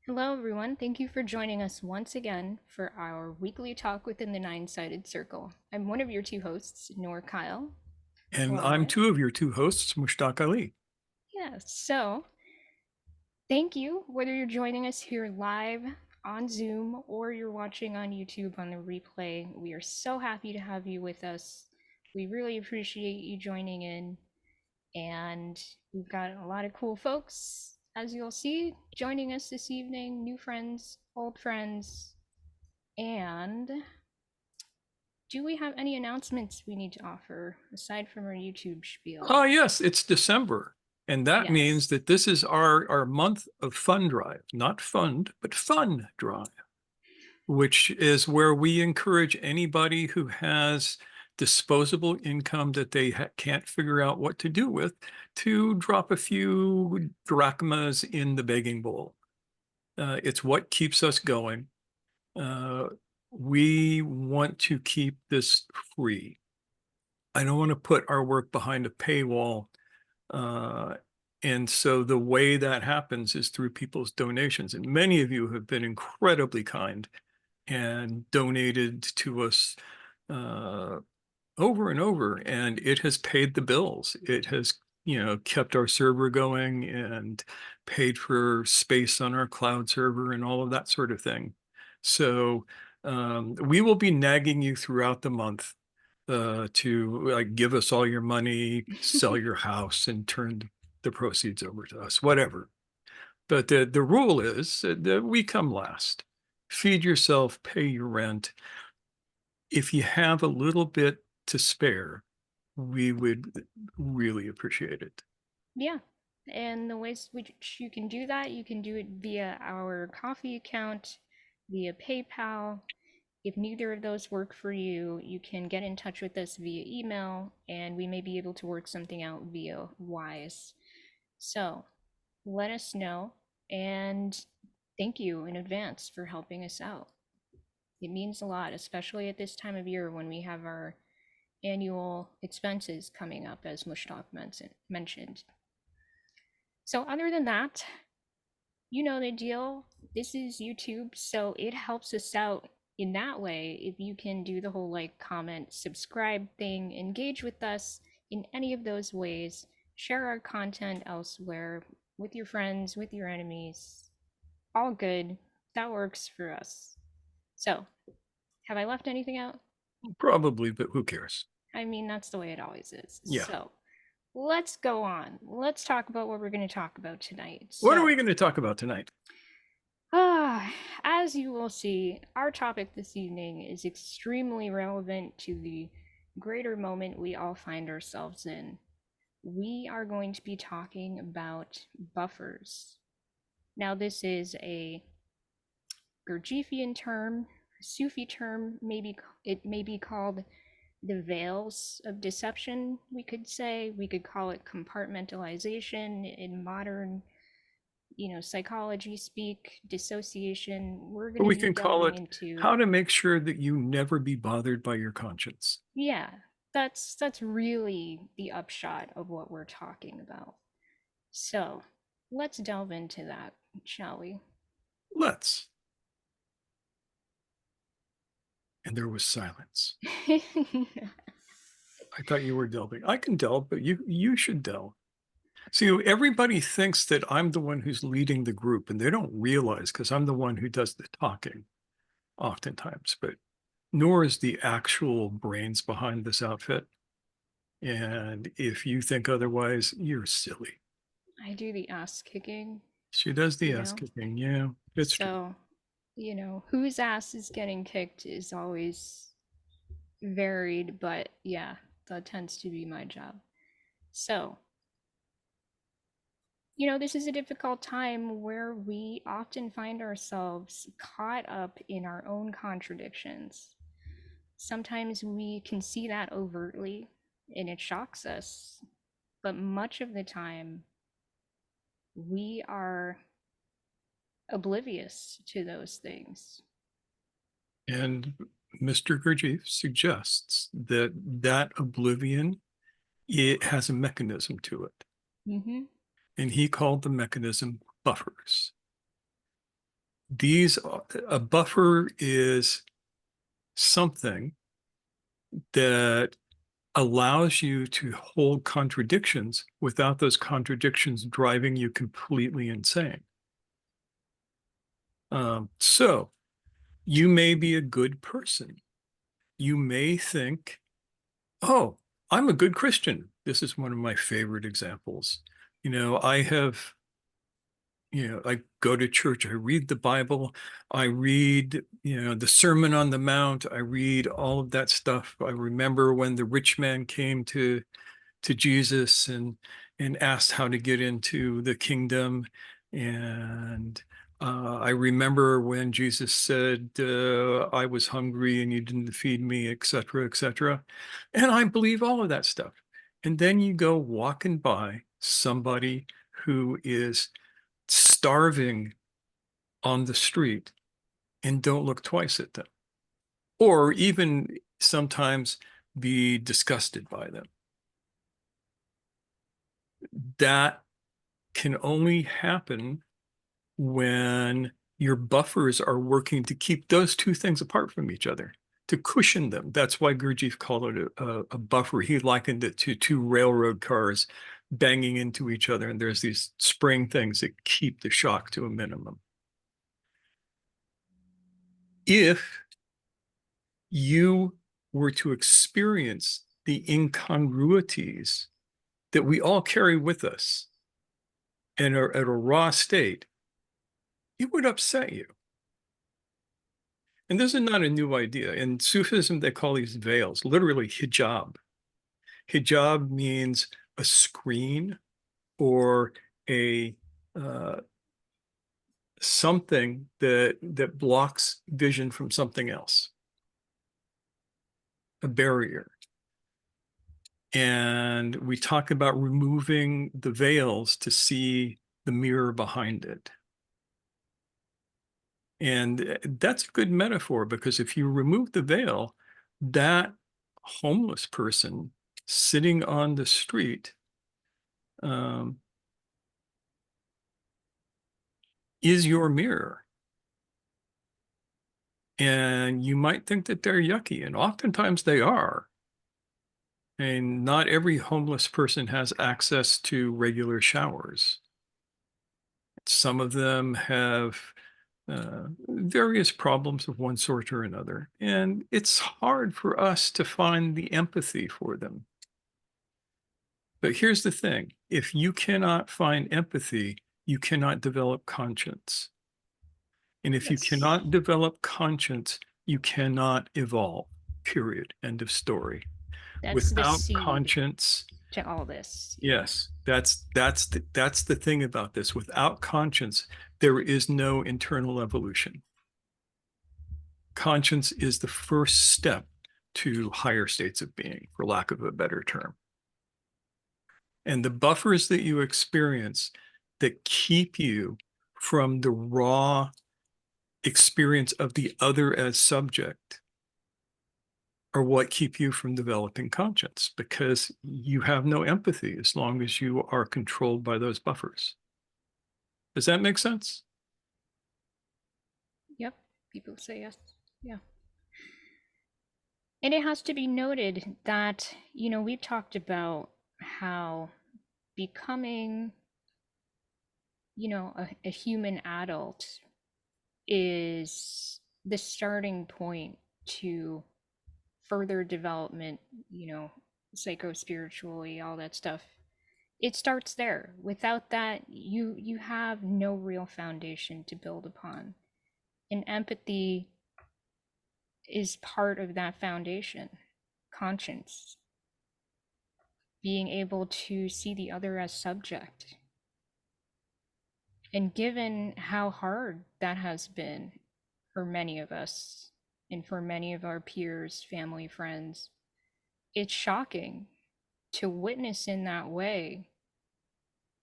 Hello, everyone. Thank you for joining us once again for our weekly talk within the Nine-Sided Circle. I'm one of your two hosts, Noor Kyle, And along I'm with. two of your two hosts, Mushtaq Ali. Yeah, so thank you, whether you're joining us here live on Zoom or you're watching on YouTube on the replay. We are so happy to have you with us. We really appreciate you joining in, and we've got a lot of cool folks, as you'll see, joining us this evening, new friends, old friends, and do we have any announcements we need to offer aside from our YouTube spiel? Oh, yes, it's December. And that means Yes. that this is our month of fun drive, not fund, but fun drive, which is where we encourage anybody who has disposable income that they can't figure out what to do with to drop a few drachmas in the begging bowl. It's what keeps us going. Uh, we want to keep this free. I don't want to put our work behind a paywall. Uh, and so the way that happens is through people's donations. And many of you have been incredibly kind and donated to us uh, over and over. And it has paid the bills. It has, kept our server going and paid for space on our cloud server and all of that sort of thing. So we will be nagging you throughout the month to like give us all your money, sell your house, and turn the proceeds over to us, whatever. But the rule is that we come last. Feed yourself, pay your rent. If you have a little bit to spare, we would really appreciate it. Yeah. And the ways which you can do that, you can do it via our coffee account, via PayPal. If neither of those work for you, you can get in touch with us via email, and we may be able to work something out via Wise. So let us know, and thank you in advance for helping us out. It means a lot, especially at this time of year when we have our annual expenses coming up, as Mushtaq mentioned. So, other than that, you know the deal. This is YouTube, so it helps us out in that way if you can do the whole like comment, subscribe thing, engage with us in any of those ways, share our content elsewhere with your friends, with your enemies. All good. That works for us. So, have I left anything out? Probably, but who cares? I mean, that's the way it always is. Yeah. So, let's go on. Let's talk about what we're going to talk about tonight. What are we So, going to talk about tonight? as you will see, our topic this evening is extremely relevant to the greater moment we all find ourselves in. We are going to be talking about buffers. Now, this is a Gurdjieffian term, Sufi term, maybe it may be called the veils of deception, we could say. We could call it compartmentalization in modern, psychology speak, dissociation. We're going to We be can call delving it into, how to make sure that you never be bothered by your conscience. yeah, that's really the upshot of what we're talking about. So, let's delve into that, shall we? Let's. And there was silence. I thought you were delving. I can delve, but you should delve. See, everybody thinks that I'm the one who's leading the group, and they don't realize because I'm the one who does the talking oftentimes. But Nor is the actual brains behind this outfit. And if you think otherwise, you're silly. I do the ass kicking, She does the you ass know? kicking. Yeah, it's true. So, whose ass is getting kicked is always varied, but yeah, that tends to be my job. So, this is a difficult time where we often find ourselves caught up in our own contradictions. Sometimes we can see that overtly and it shocks us, but much of the time we are oblivious to those things. And Mr. Gurdjieff suggests that that oblivion, it has a mechanism to it. Mm-hmm. And he called the mechanism buffers. a buffer is something that allows you to hold contradictions without those contradictions driving you completely insane. So you may be a good person. You may think, oh, I'm a good Christian. This is one of my favorite examples. I go to church, I read the Bible, I read, the Sermon on the Mount, I read all of that stuff. I remember when the rich man came to Jesus and asked how to get into the kingdom. And I remember when Jesus said, I was hungry and you didn't feed me, et cetera, et cetera. And I believe all of that stuff. And then you go walking by somebody who is starving on the street and don't look twice at them, or even sometimes be disgusted by them. That can only happen when your buffers are working to keep those two things apart from each other, to cushion them. That's why Gurdjieff called it a buffer. He likened it to two railroad cars banging into each other, and there's these spring things that keep the shock to a minimum. If you were to experience the incongruities that we all carry with us and are at a raw state, it would upset you. And this is not a new idea. In Sufism, they call these veils, literally hijab. Hijab means a screen or a something that blocks vision from something else, a barrier. And we talk about removing the veils to see the mirror behind it. And that's a good metaphor, because if you remove the veil, that homeless person sitting on the street is your mirror. And you might think that they're yucky, and oftentimes they are. And not every homeless person has access to regular showers. Some of them have various problems of one sort or another. And it's hard for us to find the empathy for them. But here's the thing. If you cannot find empathy, you cannot develop conscience. And if you Yes. cannot develop conscience, you cannot evolve, period. End of story. That's the Without seed conscience, to all this. Yeah. yes, that's the thing about this. Without conscience, there is no internal evolution. Conscience is the first step to higher states of being, for lack of a better term. And the buffers that you experience that keep you from the raw experience of the other as subject are what keep you from developing conscience, because you have no empathy as long as you are controlled by those buffers. Does that make sense? Yep. People say yes. Yeah. And it has to be noted that, we've talked about how becoming, a human adult is the starting point to further development, psycho-spiritually, all that stuff. It starts there. Without that, you have no real foundation to build upon. And empathy is part of that foundation. Conscience, being able to see the other as subject. And given how hard that has been for many of us and for many of our peers, family, friends, it's shocking to witness in that way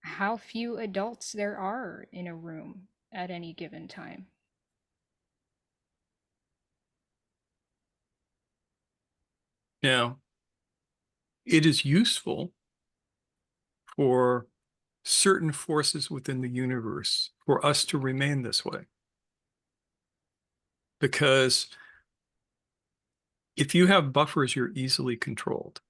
how few adults there are in a room at any given time. Now, it is useful for certain forces within the universe for us to remain this way. because if you have buffers, you're easily controlled.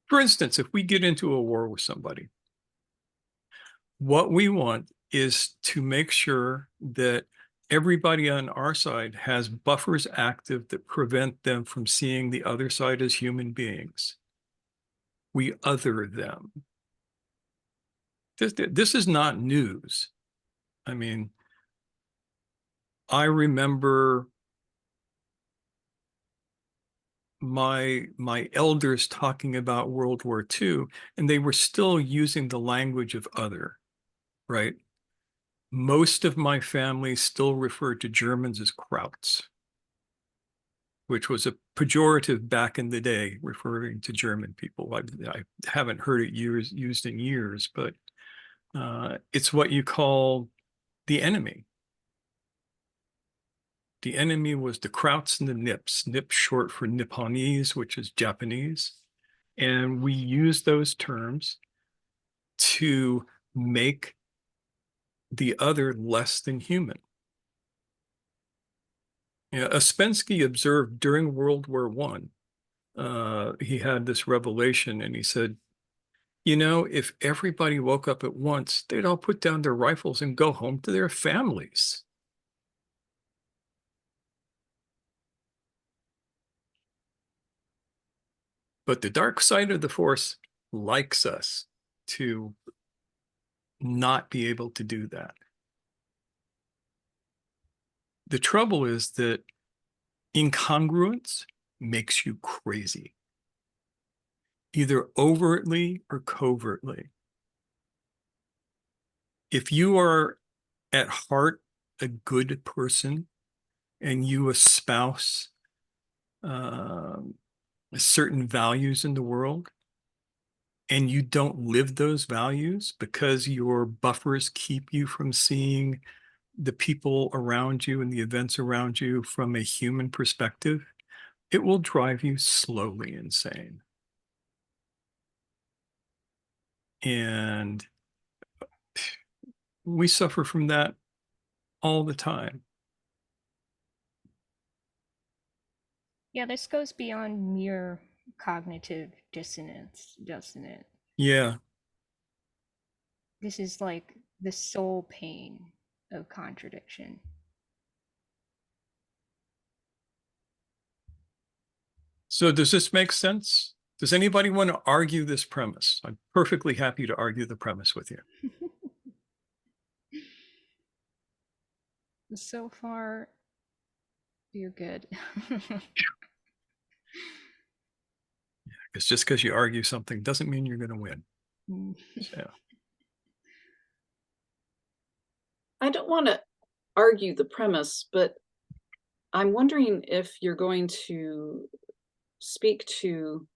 For instance, if we get into a war with somebody, what we want is to make sure that everybody on our side has buffers active that prevent them from seeing the other side as human beings. We other them. This is not news. I mean, I remember my elders talking about World War II, and they were still using the language of other, right? Most of my family still referred to Germans as Krauts, which was a pejorative back in the day, referring to German people. I haven't heard it used in years, but it's what you call the enemy. The enemy was the Krauts and the Nips. Nips short for Nipponese, which is Japanese. And we use those terms to make the other less than human. You know, Ouspensky observed during World War I, he had this revelation and he said, you know, if everybody woke up at once, they'd all put down their rifles and go home to their families. But the dark side of the force likes us to not be able to do that. The trouble is that incongruence makes you crazy, either overtly or covertly. If you are at heart a good person and you espouse certain values in the world, and you don't live those values because your buffers keep you from seeing the people around you and the events around you from a human perspective, it will drive you slowly insane. And we suffer from that all the time. Yeah, this goes beyond mere cognitive dissonance, doesn't it? Yeah. This is like the soul pain of contradiction. So does this make sense? Does anybody want to argue this premise? I'm perfectly happy to argue the premise with you. So far, you're good. It's just because you argue something doesn't mean you're going to win. So. I don't want to argue the premise, but I'm wondering if you're going to speak to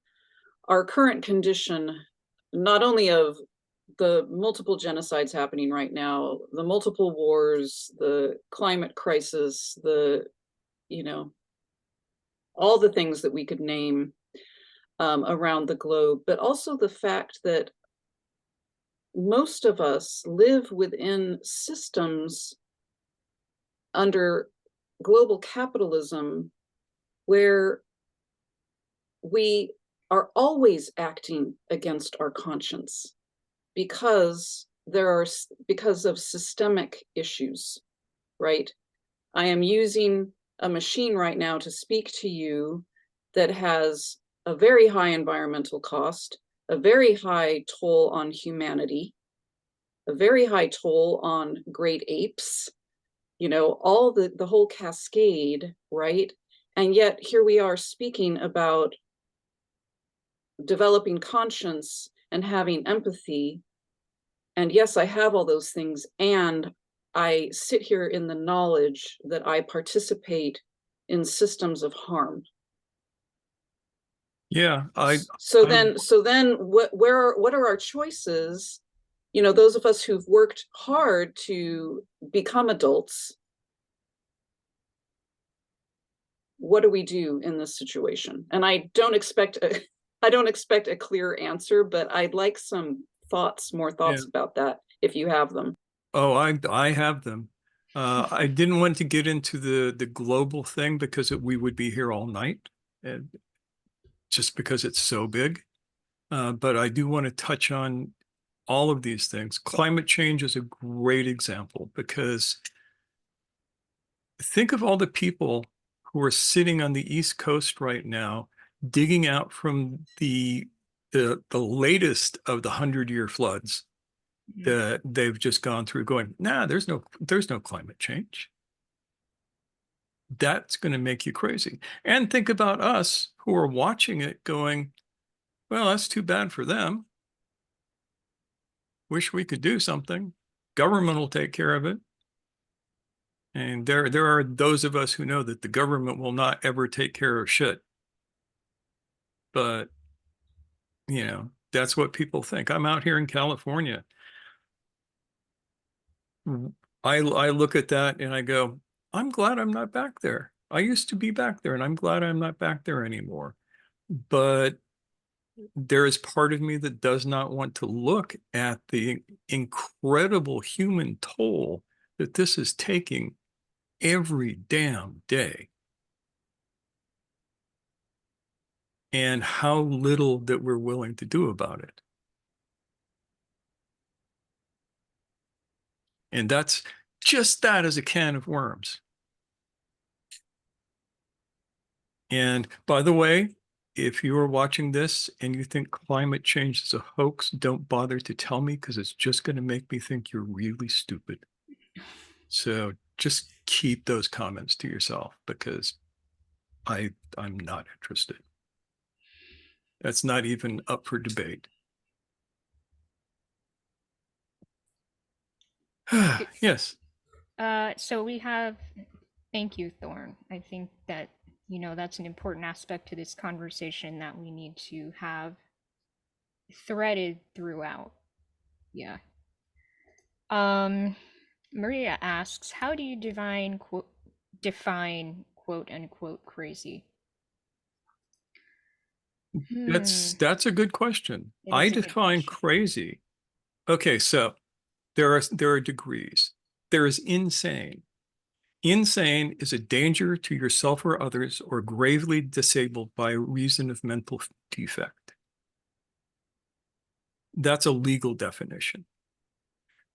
our current condition, not only of the multiple genocides happening right now, the multiple wars, the climate crisis, all the things that we could name around the globe, but also the fact that most of us live within systems under global capitalism where we are always acting against our conscience because of systemic issues, right? I am using a machine right now to speak to you that has a very high environmental cost, a very high toll on humanity, a very high toll on great apes, all the whole cascade, right? And yet here we are speaking about developing conscience and having empathy. And yes, I have all those things. And I sit here in the knowledge that I participate in systems of harm. Yeah, so then what are our choices? Those of us who've worked hard to become adults, what do we do in this situation? And I don't expect a clear answer, but I'd like some more thoughts about that if you have them. Oh, I have them. I didn't want to get into the global thing because we would be here all night, and just because it's so big. But I do want to touch on all of these things. Climate change is a great example because think of all the people who are sitting on the East Coast right now, digging out from the latest of the 100-year floods that they've just gone through, going, nah, there's no climate change. That's going to make you crazy. And think about us who are watching it going, well, that's too bad for them. Wish we could do something. Government will take care of it. And there are those of us who know that the government will not ever take care of shit. But, that's what people think. I'm out here in California. I look at that and I go, I'm glad I'm not back there. I used to be back there and I'm glad I'm not back there anymore. But there is part of me that does not want to look at the incredible human toll that this is taking every damn day, and how little that we're willing to do about it. And that's just that as a can of worms. And by the way, if you are watching this and you think climate change is a hoax, don't bother to tell me, because it's just going to make me think you're really stupid. So just keep those comments to yourself, because I'm not interested. That's not even up for debate. Yes. So we have, thank you, Thorn. I think that, that's an important aspect to this conversation that we need to have threaded throughout. Yeah. Maria asks, how do you define quote unquote crazy? That's a good question. I It is a good define question. crazy. Okay, so there are degrees. There is insane. Insane is a danger to yourself or others, or gravely disabled by reason of mental defect. That's a legal definition.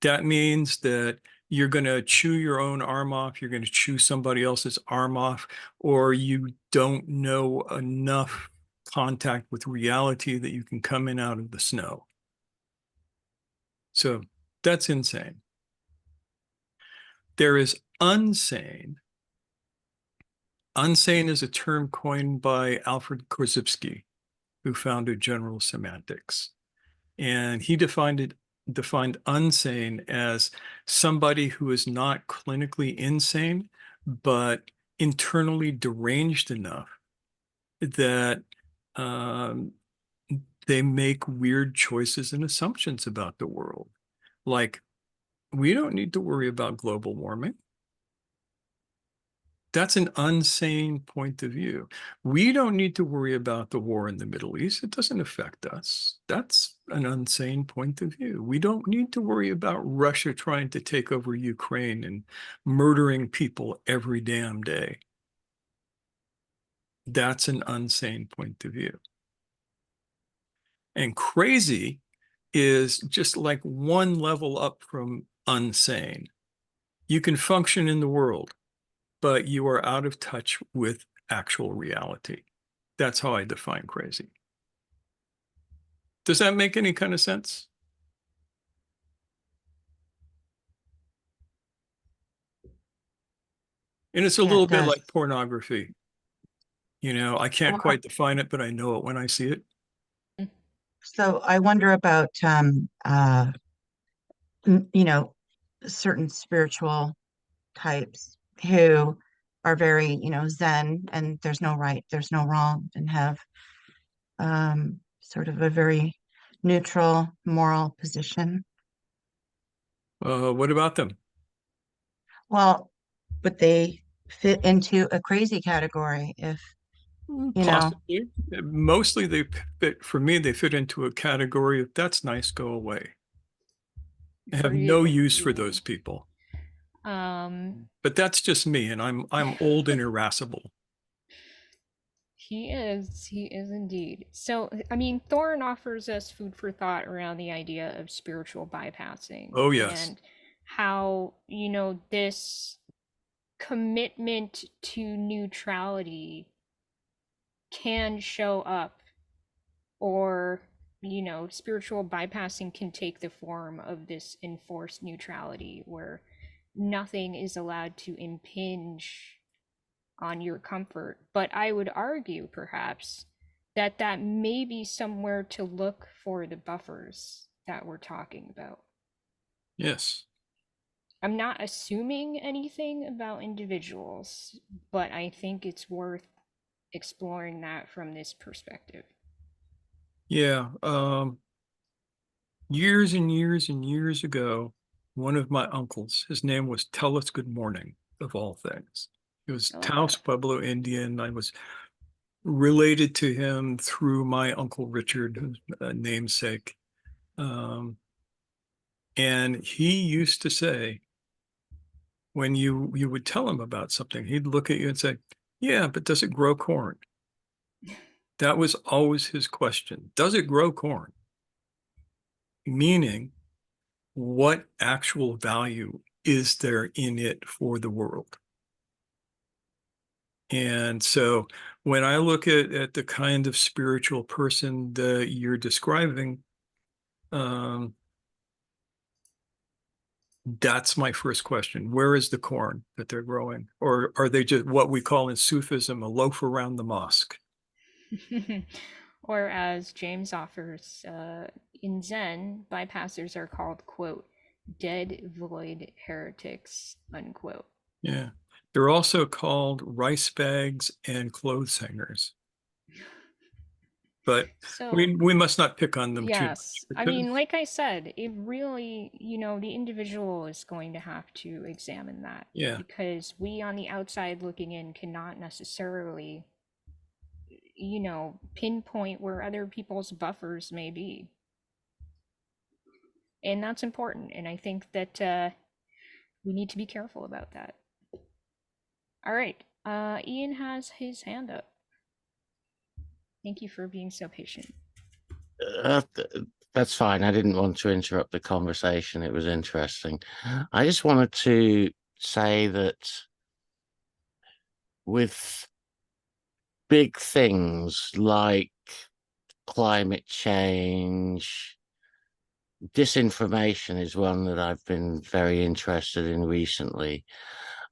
That means that you're going to chew your own arm off, you're going to chew somebody else's arm off, or you don't know enough contact with reality that you can come in out of the snow. So that's insane. There is unsane. Unsane is a term coined by Alfred Korzybski, who founded General Semantics. And he defined unsane as somebody who is not clinically insane, but internally deranged enough that they make weird choices and assumptions about the world. Like, we don't need to worry about global warming. That's an unsane point of view. We don't need to worry about the war in the Middle East. It doesn't affect us. That's an unsane point of view. We don't need to worry about Russia trying to take over Ukraine and murdering people every damn day. That's an unsane point of view. And crazy is just like one level up from unsane. You can function in the world, but you are out of touch with actual reality. That's how I define crazy. Does that make any kind of sense? And it's a Yeah, little it bit does. like pornography. I can't quite define it, but I know it when I see it. So I wonder about you know, certain spiritual types who are very, Zen, and there's no right, there's no wrong, and have sort of a very neutral moral position. What about them? Well, but they fit into a crazy category if, you know, Possibly. Mostly for me, they fit into a category of that's nice, go away. I For have no you, use for yeah. those people. But that's just me, and I'm old and irascible. He is indeed. So, I mean, Thorne offers us food for thought around the idea of spiritual bypassing Oh, yes. and how, this commitment to neutrality can show up, or, spiritual bypassing can take the form of this enforced neutrality where nothing is allowed to impinge on your comfort. But I would argue, perhaps, that that may be somewhere to look for the buffers that we're talking about. Yes. I'm not assuming anything about individuals, but I think it's worth exploring that from this perspective. Yeah. Years and years and years ago, one of my uncles, his name was Tell Us Good Morning, of all things. He was I love Taos that. Pueblo Indian. I was related to him through my Uncle Richard, who's a namesake. And he used to say, when you would tell him about something, he'd look at you and say, yeah, but does it grow corn? That was always his question. Does it grow corn? Meaning, what actual value is there in it for the world? And so when I look at the kind of spiritual person that you're describing, that's my first question. Where is the corn that they're growing? Or are they just what we call in Sufism a loaf around the mosque? Or as James offers, in Zen, bypassers are called, quote, dead void heretics, unquote. Yeah. They're also called rice bags and clothes hangers. But So, we must not pick on them too yes, much I because, mean, like I said, it really, the individual is going to have to examine that, yeah. because we on the outside looking in cannot necessarily, pinpoint where other people's buffers may be. And that's important. And I think that we need to be careful about that. All right. Ian has his hand up. Thank you for being so patient. That's fine. I didn't want to interrupt the conversation. It was interesting. I just wanted to say that with big things like climate change, disinformation is one that I've been very interested in recently.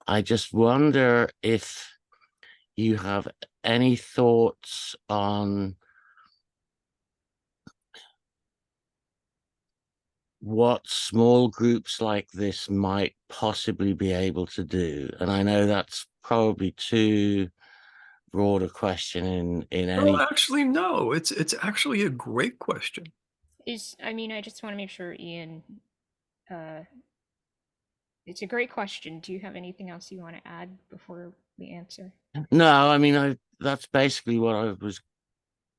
I just wonder if you have any thoughts on what small groups like this might possibly be able to do. And I know that's probably too broad a question in any. Well, actually, no. It's actually a great question. I just want to make sure, Ian, uh, it's a great question. Do you have anything else you want to add before we answer? No, I mean, that's basically what I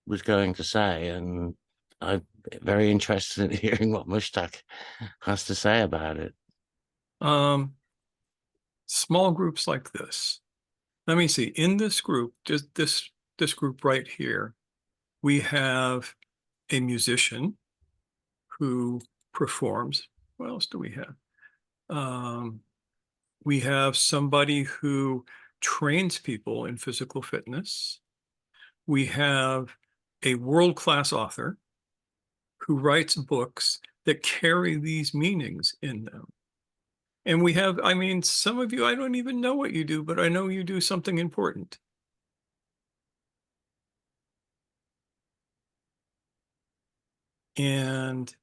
was going to say, and I'm very interested in hearing what Mushtaq has to say about it. Small groups like this. Let me see. In this group, just this group right here, we have a musician who performs. What else do we have? We have somebody who trains people in physical fitness. We have a world-class author who writes books that carry these meanings in them. And we have, I mean, some of you, I don't even know what you do, but I know you do something important. And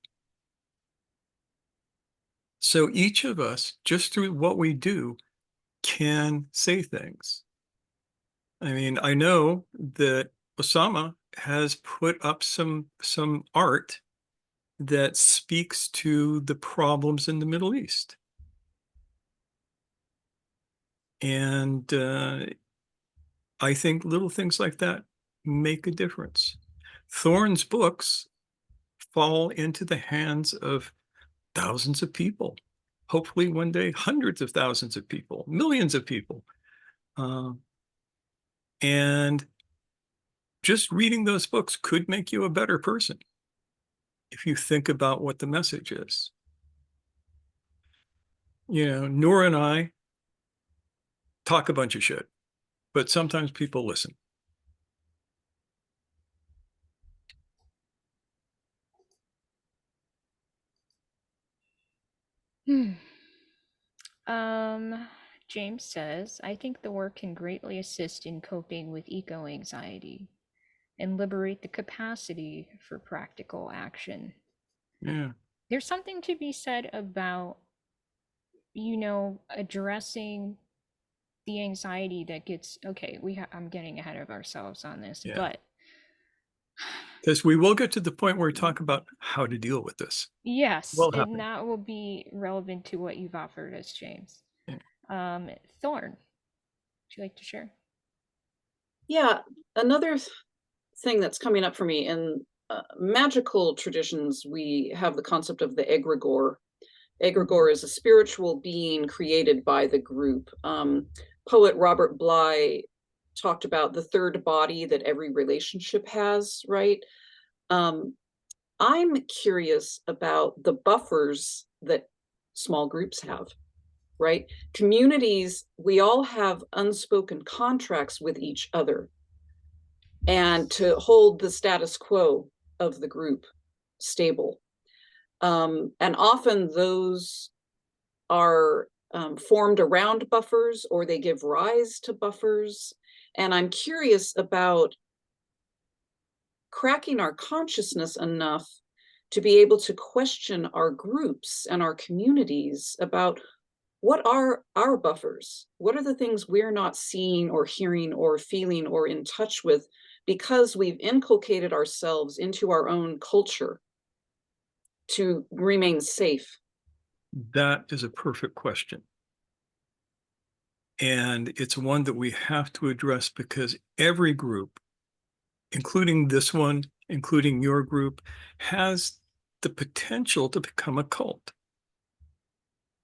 so each of us, just through what we do, can say things. I mean, I know that Osama has put up some art that speaks to the problems in the Middle East. And I think little things like that make a difference. Thorne's books fall into the hands of thousands of people. hopefully one day, hundreds of thousands of people, millions of people. And just reading those books could make you a better person if you think about what the message is. You know, Nora and I talk a bunch of shit, but sometimes people listen. James says, I think the work can greatly assist in coping with eco-anxiety and liberate the capacity for practical action. Yeah. There's something to be said about, you know, addressing the anxiety that gets, okay, I'm getting ahead of ourselves on this, Yeah. but because we will get to the point where we talk about how to deal with this. yes, Will and happen. that will be relevant to what you've offered us, James. Yeah. Thorn, would you like to share? Yeah, another thing that's coming up for me in magical traditions, we have the concept of the egregore. Egregore is a spiritual being created by the group. Poet Robert Bly talked about the third body that every relationship has, right? I'm curious about the buffers that small groups have, right? Communities, we all have unspoken contracts with each other, and to hold the status quo of the group stable. And often those are formed around buffers, or they give rise to buffers. And I'm curious about cracking our consciousness enough to be able to question our groups and our communities about what are our buffers? What are the things we're not seeing or hearing or feeling or in touch with because we've inculcated ourselves into our own culture to remain safe? That is a perfect question. And it's one that we have to address because every group, including this one, including your group, has the potential to become a cult.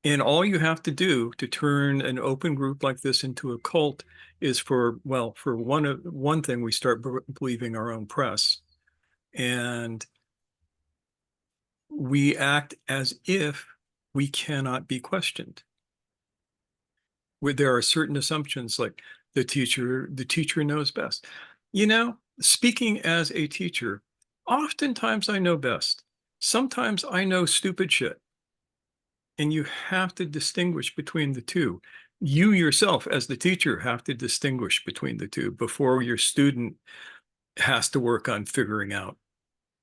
And all you have to do to turn an open group like this into a cult is for one thing, we start believing our own press. And we act as if we cannot be questioned. Where there are certain assumptions like the teacher knows best. You know, speaking as a teacher, oftentimes I know best. Sometimes I know stupid shit. And you have to distinguish between the two. You yourself, as the teacher, have to distinguish between the two before your student has to work on figuring out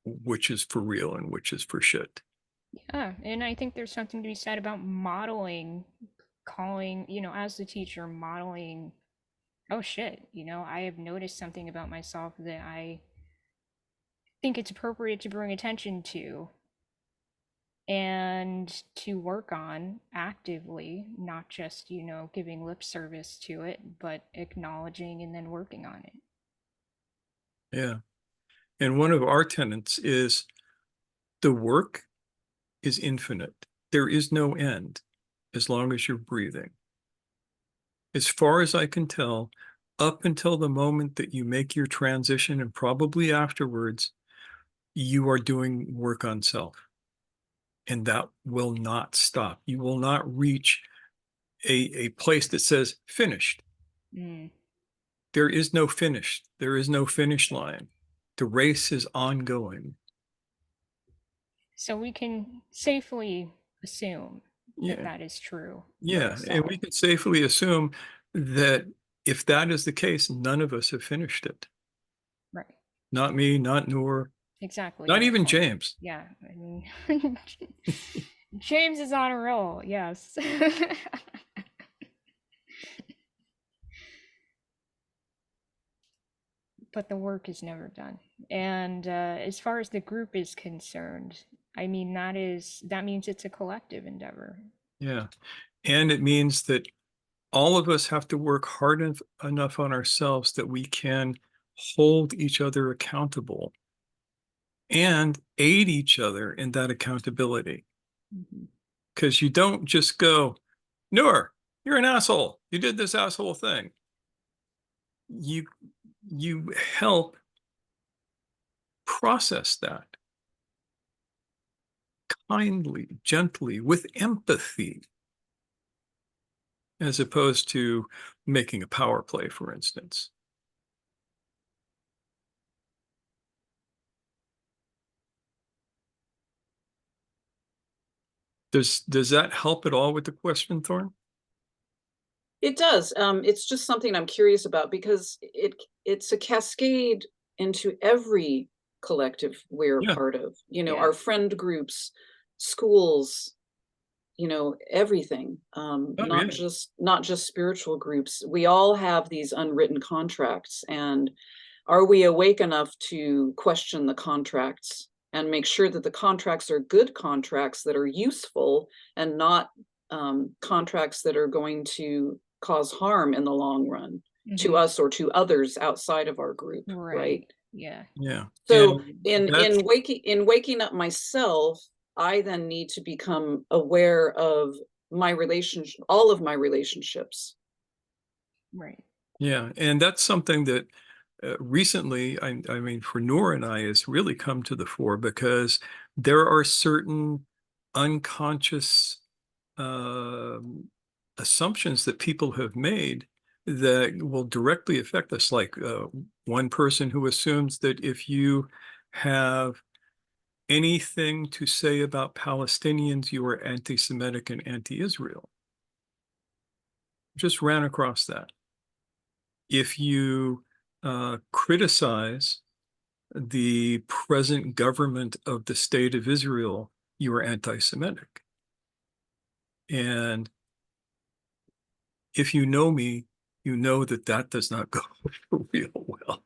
which is for real and which is for shit. Yeah, and I think there's something to be said about modeling, calling, you know, as the teacher, modeling, oh shit, you know, I have noticed something about myself that I think it's appropriate to bring attention to and to work on actively, not just, you know, giving lip service to it, but acknowledging and then working on it. Yeah. And one of our tenets is the work is infinite. There is no end as long as you're breathing. As far as I can tell, up until the moment that you make your transition and probably afterwards, you are doing work on self. And that will not stop. You will not reach a place that says finished. Mm. There is no finish. There is no finish line. The race is ongoing. So we can safely assume that Yeah. that is true. Yeah. And we can safely assume that if that is the case, none of us have finished it. Right. Not me, not Noor, Exactly. not yeah, even well, James. yeah, I mean, James is on a roll, yes. But the work is never done. And as far as the group is concerned, I mean, that means it's a collective endeavor. Yeah. And it means that all of us have to work hard enough on ourselves that we can hold each other accountable and aid each other in that accountability. Mhm. because you don't just go, Noor, you're an asshole. You did this asshole thing. You help process that kindly, gently, with empathy, as opposed to making a power play, for instance. Does that help at all with the question, Thorn? It does. It's just something I'm curious about because it's a cascade into every collective we're Yeah. part of. You know, Yeah. our friend groups, schools, you know, everything. Oh, not yeah. not just spiritual groups. We all have these unwritten contracts, and are we awake enough to question the contracts and make sure that the contracts are good contracts that are useful and not contracts that are going to cause harm in the long run to us or to others outside of our group, right? Yeah. Yeah. So And that's in waking up myself, I then need to become aware of my relationship, all of my relationships. Right. yeah, and that's something that recently, I mean, for Noor and I, has really come to the fore, because there are certain unconscious assumptions that people have made that will directly affect us. Like one person who assumes that if you have anything to say about Palestinians, you are anti-Semitic and anti-Israel. Just ran across that. If you criticize the present government of the state of Israel, you are anti-Semitic. And if you know me, you know that that does not go real well,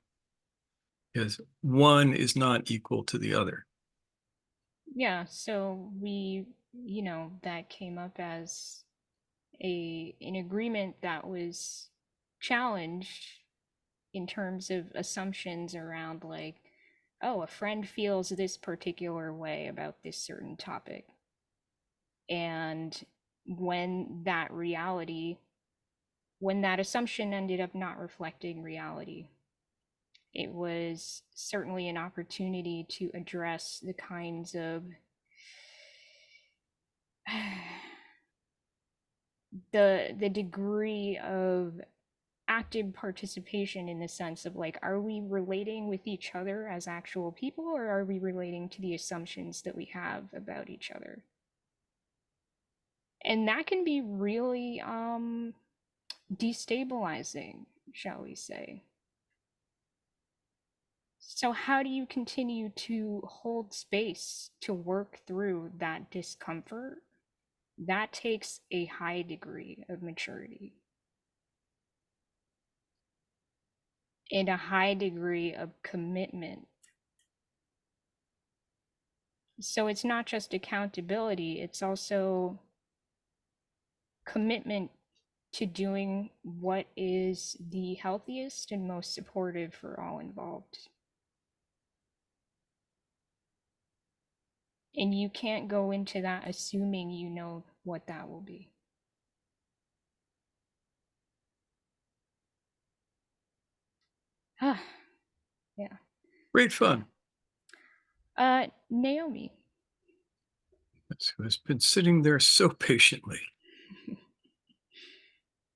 because one is not equal to the other. Yeah, so we, that came up as an agreement that was challenged in terms of assumptions around, like, oh, a friend feels this particular way about this certain topic. And when that reality, when that assumption ended up not reflecting reality, it was certainly an opportunity to address the kinds of the degree of active participation, in the sense of, like, are we relating with each other as actual people, or are we relating to the assumptions that we have about each other? And that can be really destabilizing, shall we say. So how do you continue to hold space to work through that discomfort? That takes a high degree of maturity and a high degree of commitment. So it's not just accountability, it's also commitment to doing what is the healthiest and most supportive for all involved. And you can't go into that assuming you know what that will be. Yeah. Great fun. Naomi. Who has been sitting there so patiently.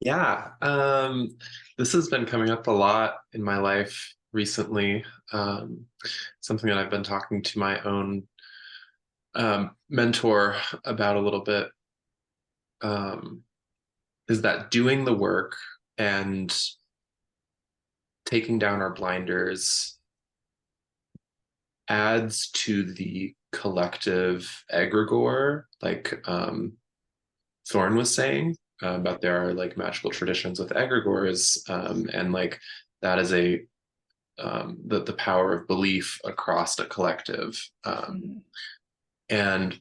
Yeah, this has been coming up a lot in my life recently. Something that I've been talking to my own mentor about a little bit, is that doing the work and taking down our blinders adds to the collective egregore, like Thorn was saying, but there are like magical traditions with egregores, and like that is a the power of belief across a collective. And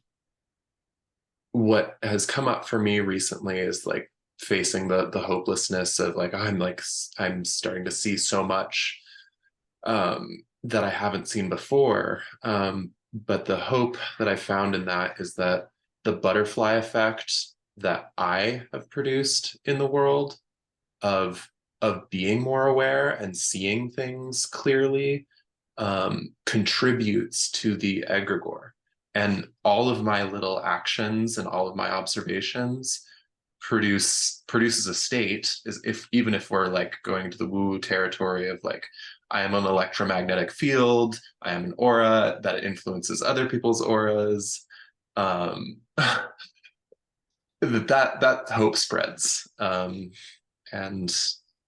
what has come up for me recently is like facing the hopelessness of like I'm starting to see so much that I haven't seen before. But the hope that I found in that is that the butterfly effect that I have produced in the world of being more aware and seeing things clearly contributes to the egregore. And all of my little actions and all of my observations produces a state, is if even if we're like going to the woo territory of like, I am an electromagnetic field, I am an aura that influences other people's auras. That hope spreads. And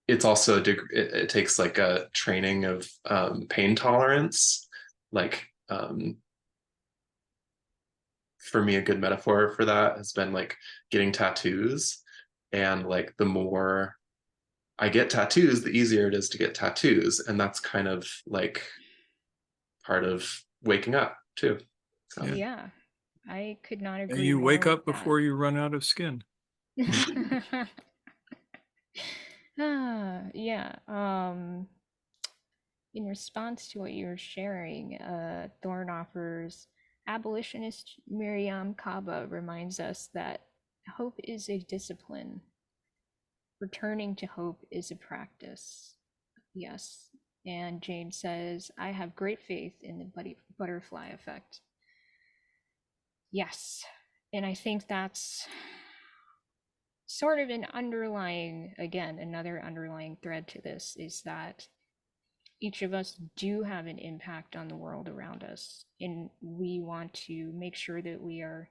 it's also it takes like a training of pain tolerance. Like for me, a good metaphor for that has been like getting tattoos. And like the more I get tattoos, the easier it is to get tattoos. And that's kind of like part of waking up too. So Yeah. Yeah, I could not And agree you more wake with up before you run out of skin. that. Yeah. In response to what you were sharing, Thorn offers abolitionist Miriam Kaba reminds us that hope is a discipline. Returning to hope is a practice. Yes. And James says, I have great faith in the butterfly effect. Yes. And I think that's sort of an underlying, again, another underlying thread to this is that each of us do have an impact on the world around us. And we want to make sure that we are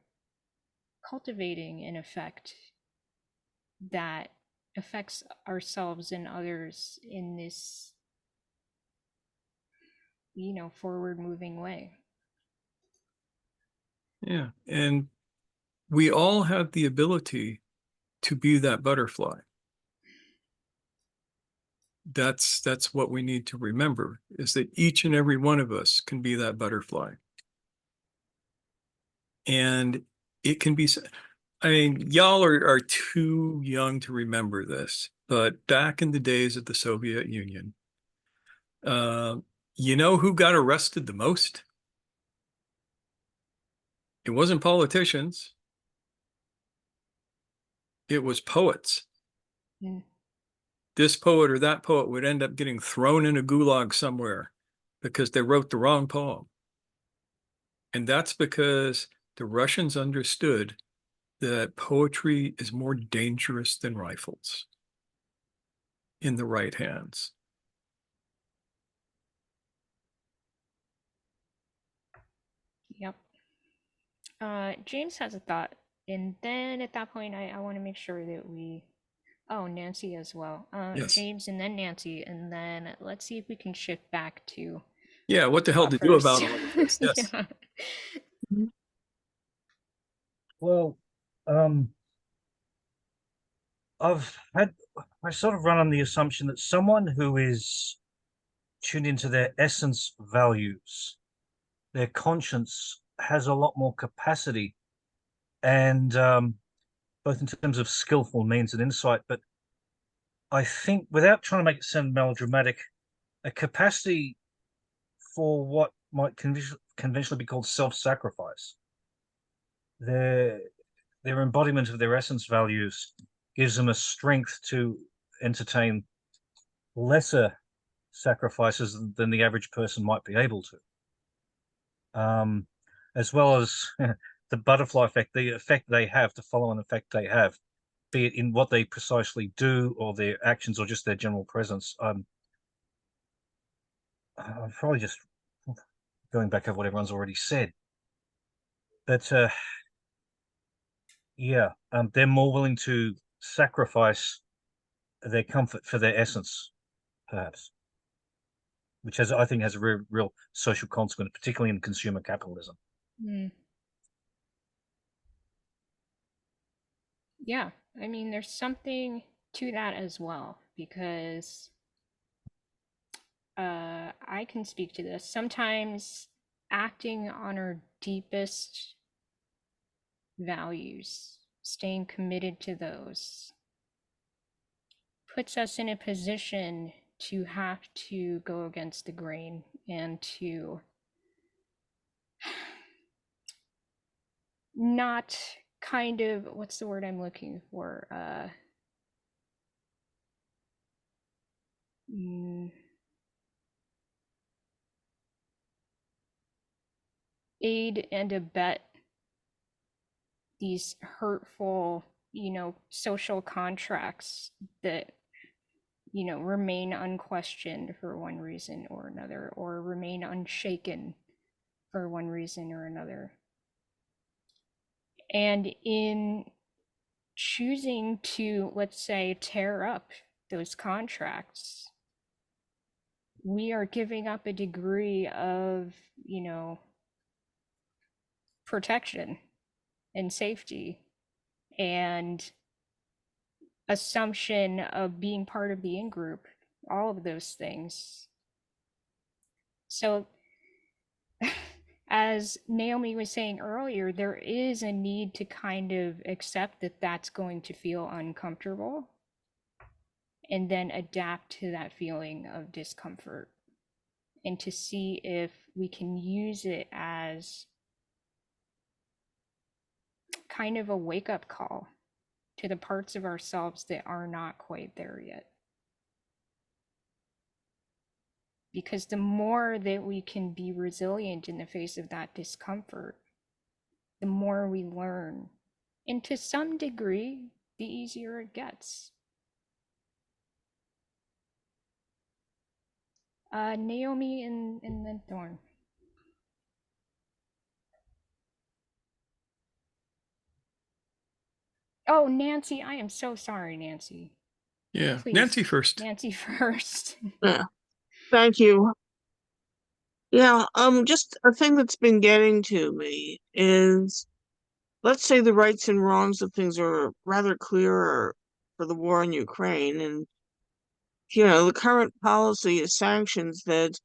cultivating an effect that affects ourselves and others in this, forward moving way. Yeah. And we all have the ability to be that butterfly. That's what we need to remember, is that each and every one of us can be that butterfly. And it can be, I mean, y'all are too young to remember this, but back in the days of the Soviet Union, you know who got arrested the most? It wasn't politicians. It was poets. Mm. This poet or that poet would end up getting thrown in a gulag somewhere because they wrote the wrong poem. And that's because the Russians understood that poetry is more dangerous than rifles in the right hands. Yep. James has a thought. And then at that point, I want to make sure that we. Oh, Nancy as well. Yes. James and then Nancy. And then let's see if we can shift back to Yeah, what the hell to do about all of this? Yes. Yeah. Well, I sort of run on the assumption that someone who is tuned into their essence values, their conscience has a lot more capacity, and both in terms of skillful means and insight. But I think, without trying to make it sound melodramatic, a capacity for what might conventionally be called self-sacrifice. Their embodiment of their essence values gives them a strength to entertain lesser sacrifices than the average person might be able to. As well as the butterfly effect, the effect they have, the follow-on effect they have, be it in what they precisely do or their actions or just their general presence. I'm probably just going back over what everyone's already said. But yeah, they're more willing to sacrifice their comfort for their essence, perhaps, which I think has a real social consequence, particularly in consumer capitalism. Mm. Yeah, I mean, there's something to that as well, because I can speak to this. Sometimes acting on our deepest values, staying committed to those, puts us in a position to have to go against the grain and to not kind of, what's the word I'm looking for? Aid and abet these hurtful, social contracts that, remain unquestioned for one reason or another, or remain unshaken for one reason or another. And in choosing to, let's say, tear up those contracts, we are giving up a degree of, protection and safety and assumption of being part of the in group, all of those things. So, as Naomi was saying earlier, there is a need to kind of accept that that's going to feel uncomfortable and then adapt to that feeling of discomfort and to see if we can use it as kind of a wake-up call to the parts of ourselves that are not quite there yet. Because the more that we can be resilient in the face of that discomfort, the more we learn. And to some degree, the easier it gets. Naomi and then Thorn. Oh, Nancy, I am so sorry, Nancy. Yeah, Please, Nancy first. Nancy first. Yeah. Thank you. Yeah, just a thing that's been getting to me is, let's say the rights and wrongs of things are rather clearer for the war in Ukraine, and the current policy is sanctions that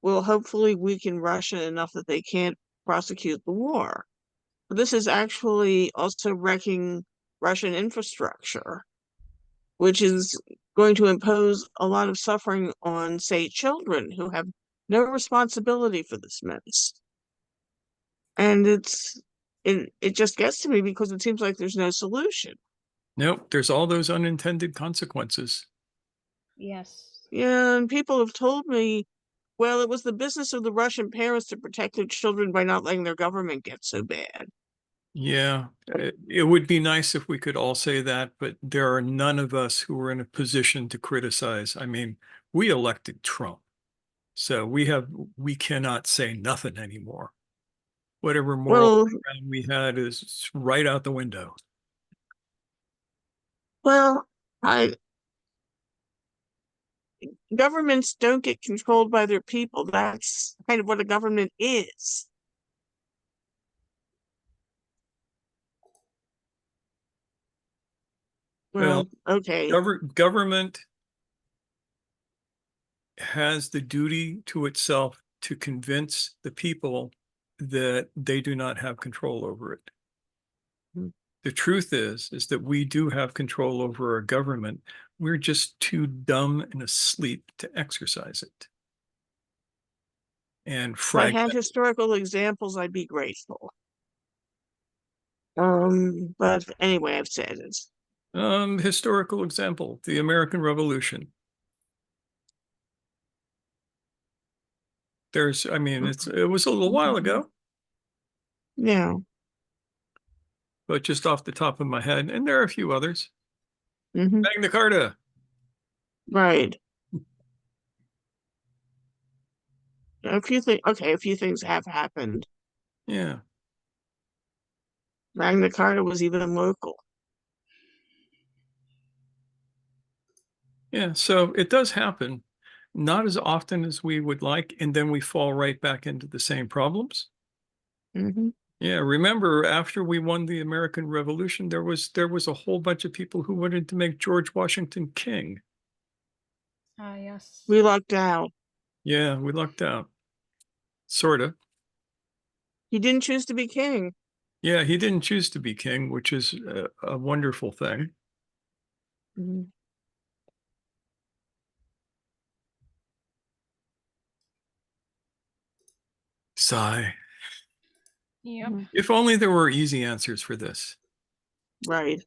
will hopefully weaken Russia enough that they can't prosecute the war. But this is actually also wrecking Russian infrastructure, which is going to impose a lot of suffering on, say, children who have no responsibility for this mess. And it just gets to me because it seems like there's no solution. Nope, there's all those unintended consequences. Yes. Yeah, and people have told me, well, it was the business of the Russian parents to protect their children by not letting their government get so bad. Yeah, it would be nice if we could all say that, but there are none of us who are in a position to criticize. I mean, we elected Trump, so we cannot say nothing anymore. Whatever moral Well, ground we had is right out the window. well, I governments don't get controlled by their people. That's kind of what a government is. Well, Well, okay. government has the duty to itself to convince the people that they do not have control over it. The truth is that we do have control over our government. We're just too dumb and asleep to exercise it. And If I had historical examples, I'd be grateful. But anyway, I've said it. Historical example, the American Revolution. I mean, it was a little while ago, Yeah. but just off the top of my head, and there are a few others. Mm-hmm. Magna Carta. Right. A few things have happened. Yeah. Magna Carta was even local. Yeah, so it does happen, not as often as we would like, and then we fall right back into the same problems. Mm-hmm. Yeah, remember after we won the American Revolution, there was a whole bunch of people who wanted to make George Washington king. Ah, yes. We lucked out. Yeah, we lucked out. Sort of. He didn't choose to be king. Yeah, he didn't choose to be king, which is a wonderful thing. Mm-hmm. Sigh. Yep. If only there were easy answers for this. Right.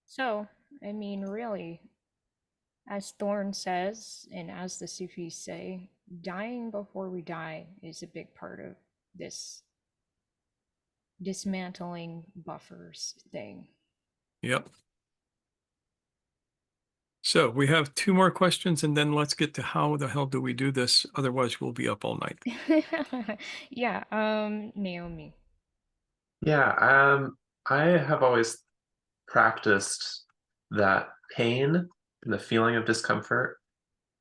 So, I mean, really, as Thorne says, and as the Sufis say, dying before we die is a big part of this dismantling buffers thing. Yep. So we have 2 more questions, and then let's get to how the hell do we do this? Otherwise, we'll be up all night. Yeah, Naomi. Yeah, I have always practiced that pain and the feeling of discomfort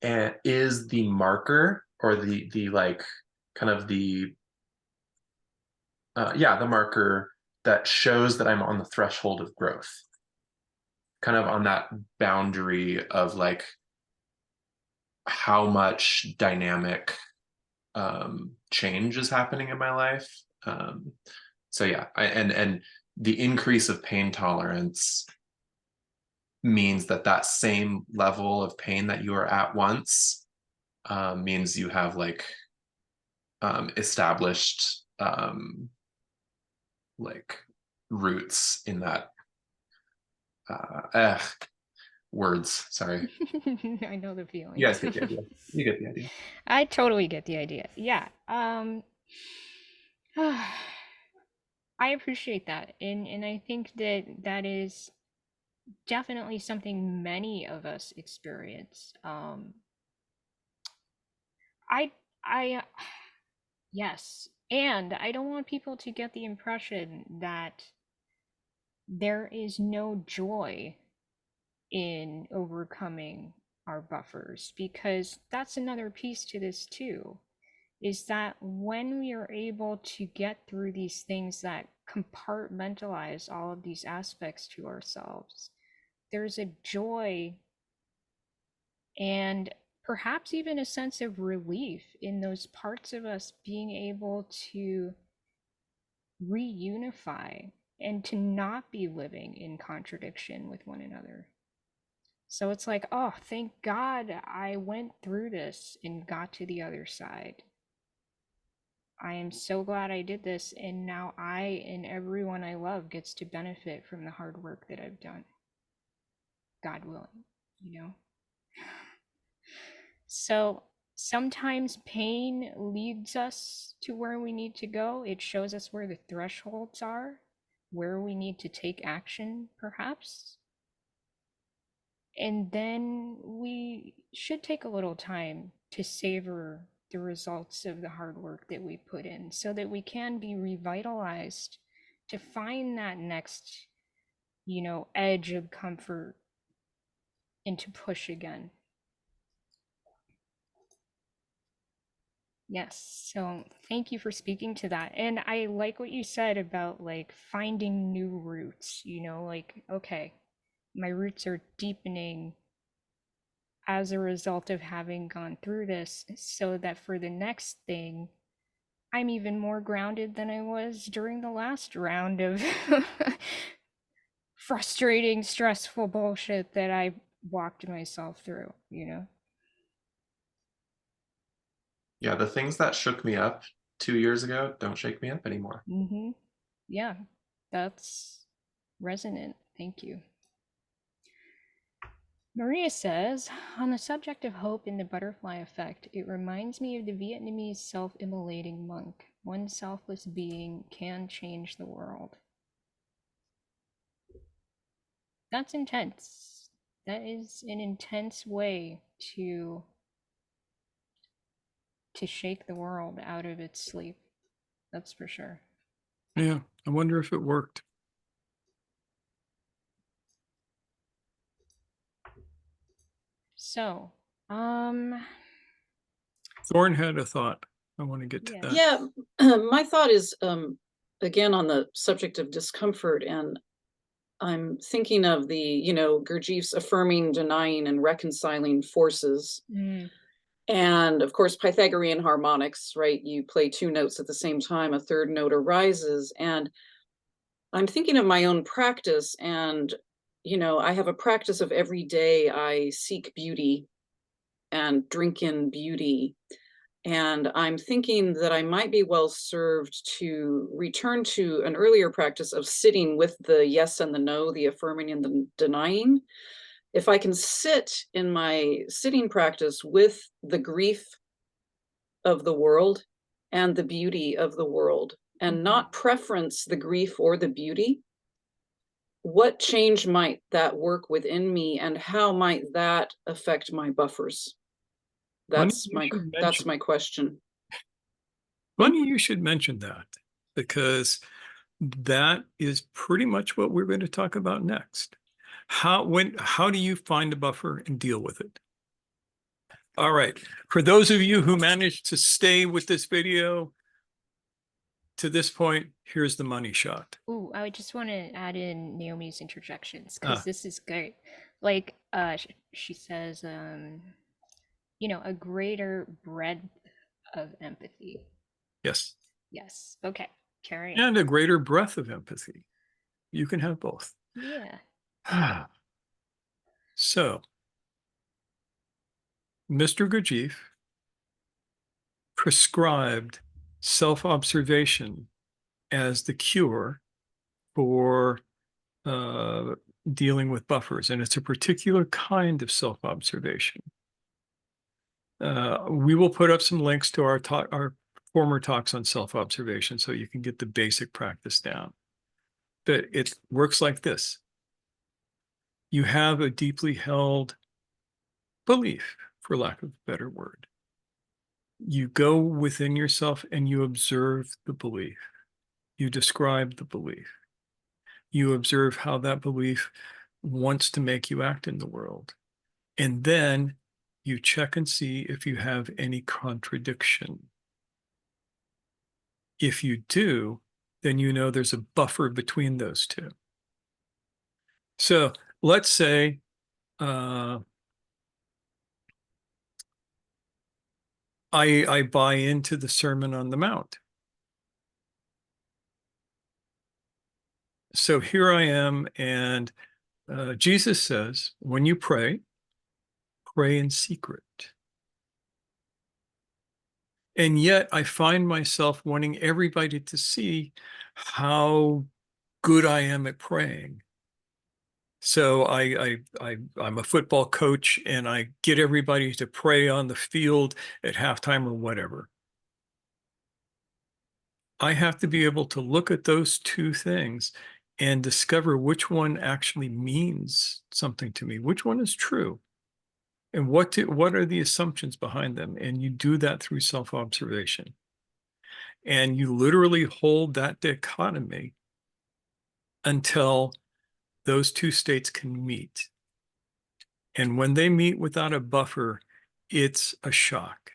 is the marker, or the like kind of the the marker that shows that I'm on the threshold of growth, kind of on that boundary of like how much dynamic change is happening in my life. So yeah, and the increase of pain tolerance means that that same level of pain that you are at once means you have like established like roots in that words. Sorry. I know the feeling. You guys get the idea. You get the idea. I totally get the idea. Yeah. I appreciate that. And I think that that is definitely something many of us experience. I yes. And I don't want people to get the impression that there is no joy in overcoming our buffers, because that's another piece to this too, is that when we are able to get through these things that compartmentalize all of these aspects to ourselves, there's a joy and perhaps even a sense of relief in those parts of us being able to reunify and to not be living in contradiction with one another. So it's like, oh, thank God I went through this and got to the other side. I am so glad I did this, and now I and everyone I love gets to benefit from the hard work that I've done. God willing, you know? So sometimes pain leads us to where we need to go. It shows us where the thresholds are, where we need to take action, perhaps. And then we should take a little time to savor the results of the hard work that we put in so that we can be revitalized to find that next, edge of comfort and to push again. Yes, so thank you for speaking to that. And I like what you said about like finding new roots, like, okay, my roots are deepening as a result of having gone through this, so that for the next thing, I'm even more grounded than I was during the last round of frustrating, stressful bullshit that I walked myself through, Yeah, the things that shook me up 2 years ago don't shake me up anymore. Mm-hmm. Yeah, that's resonant. Thank you. Maria says, on the subject of hope in the butterfly effect, it reminds me of the Vietnamese self-immolating monk. One selfless being can change the world. That's intense. That is an intense way to shake the world out of its sleep. That's for sure. Yeah, I wonder if it worked. So, Thorne had a thought. I want to get to that. Yeah, my thought is again on the subject of discomfort, and I'm thinking of the, Gurdjieff's affirming, denying, and reconciling forces. And of course, Pythagorean harmonics, right? You play 2 notes at the same time, a third note arises. And I'm thinking of my own practice, and, I have a practice of every day I seek beauty and drink in beauty. And I'm thinking that I might be well served to return to an earlier practice of sitting with the yes and the no, the affirming and the denying. If I can sit in my sitting practice with the grief of the world and the beauty of the world, and not preference the grief or the beauty, what change might that work within me, and how might that affect my buffers? Funny That's you should my question. Funny you should mention that, because that is pretty much what we're going to talk about next. How do you find a buffer and deal with it? All right. For those of you who managed to stay with this video to this point, here's the money shot. Ooh, I would just want to add in Naomi's interjections Ah. because this is great. Like, she says, you know, a greater breadth of empathy. Yes. Yes. Okay. Carry on. And a greater breadth of empathy. You can have both. Yeah. So, Mr. Gurdjieff prescribed self-observation as the cure for dealing with buffers, and it's a particular kind of self-observation. We will put up some links to our former talks on self-observation so you can get the basic practice down. But it works like this. You have a deeply held belief, for lack of a better word. You go within yourself and you observe the belief. You describe the belief. You observe how that belief wants to make you act in the world. And then you check and see if you have any contradiction. If you do, then you know there's a buffer between those two. So let's say I buy into the Sermon on the Mount. So here I am, and Jesus says, when you pray, pray in secret. And yet I find myself wanting everybody to see how good I am at praying. So I'm a football coach, and I get everybody to pray on the field at halftime or whatever. I have to be able to look at those two things and discover which one actually means something to me, which one is true, and what are the assumptions behind them. And you do that through self-observation. And you literally hold that dichotomy until those two states can meet. And when they meet without a buffer, it's a shock.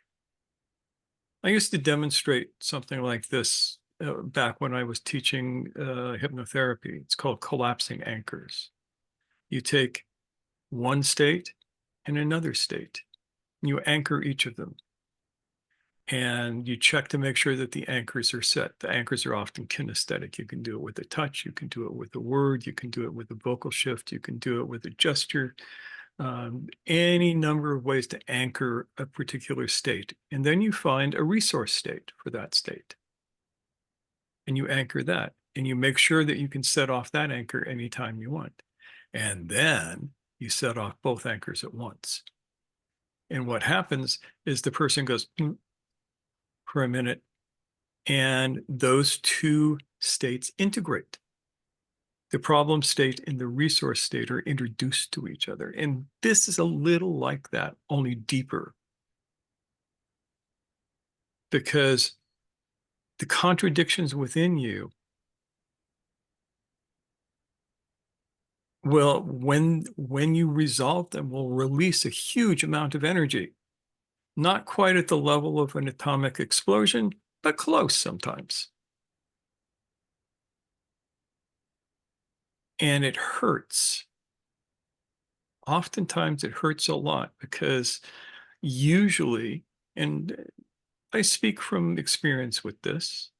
I used to demonstrate something like this back when I was teaching hypnotherapy. It's called collapsing anchors. You take one state and another state. You anchor each of them. And you check to make sure that the anchors are set. The anchors are often kinesthetic. You can do it with a touch. You can do it with a word. You can do it with a vocal shift. You can do it with a gesture. Any number of ways to anchor a particular state. And then you find a resource state for that state. And you anchor that. And you make sure that you can set off that anchor anytime you want. And then you set off both anchors at once. And what happens is the person goes for a minute, and those two states integrate. The problem state and the resource state are introduced to each other. And this is a little like that, only deeper. Because the contradictions within you will, when you resolve them, will release a huge amount of energy. Not quite at the level of an atomic explosion, but close sometimes. And it hurts. Oftentimes it hurts a lot, because usually, and I speak from experience with this,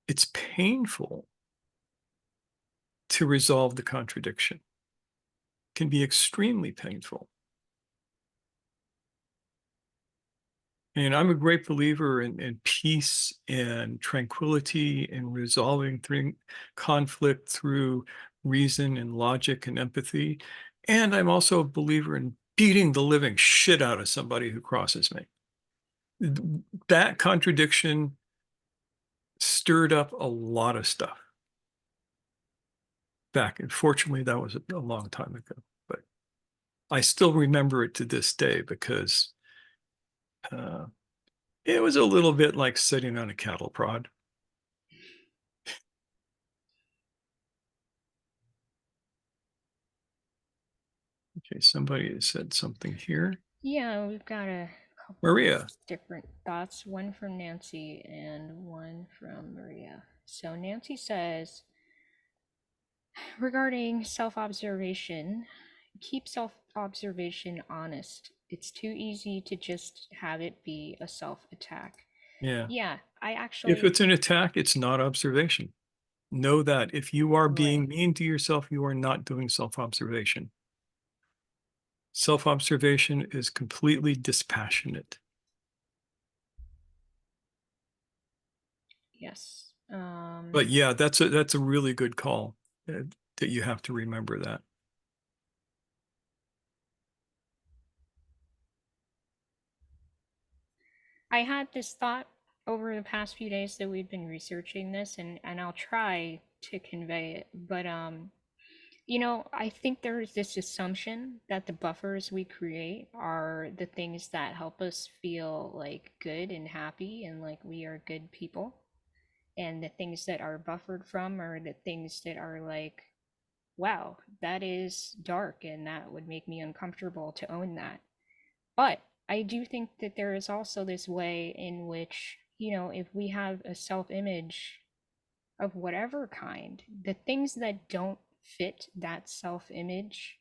it's painful to resolve the contradiction. can be extremely painful. And I'm a great believer in peace and tranquility and resolving conflict through reason and logic and empathy. And I'm also a believer in beating the living shit out of somebody who crosses me. That contradiction stirred up a lot of stuff back. And fortunately, that was a long time ago. But I still remember it to this day because it was a little bit like sitting on a cattle prod. Okay, somebody has said something here. Yeah, we've got a couple Maria. different thoughts, one from Nancy and one from Maria. So Nancy says, regarding self-observation, keep self-observation honest. It's too easy to just have it be a self-attack. Yeah. Yeah, I actually... If it's an attack, it's not observation. Know that if you are being Right. mean to yourself, you are not doing self-observation. Self-observation is completely dispassionate. Yes. But yeah, that's a really good call that you have to remember that. I had this thought over the past few days that we've been researching this, and I'll try to convey it. But you know, I think there's this assumption that the buffers we create are the things that help us feel like good and happy and like we are good people. And the things that are buffered from are the things that are like, wow, that is dark and that would make me uncomfortable to own that. But I do think that there is also this way in which, you know, if we have a self image of whatever kind, the things that don't fit that self image,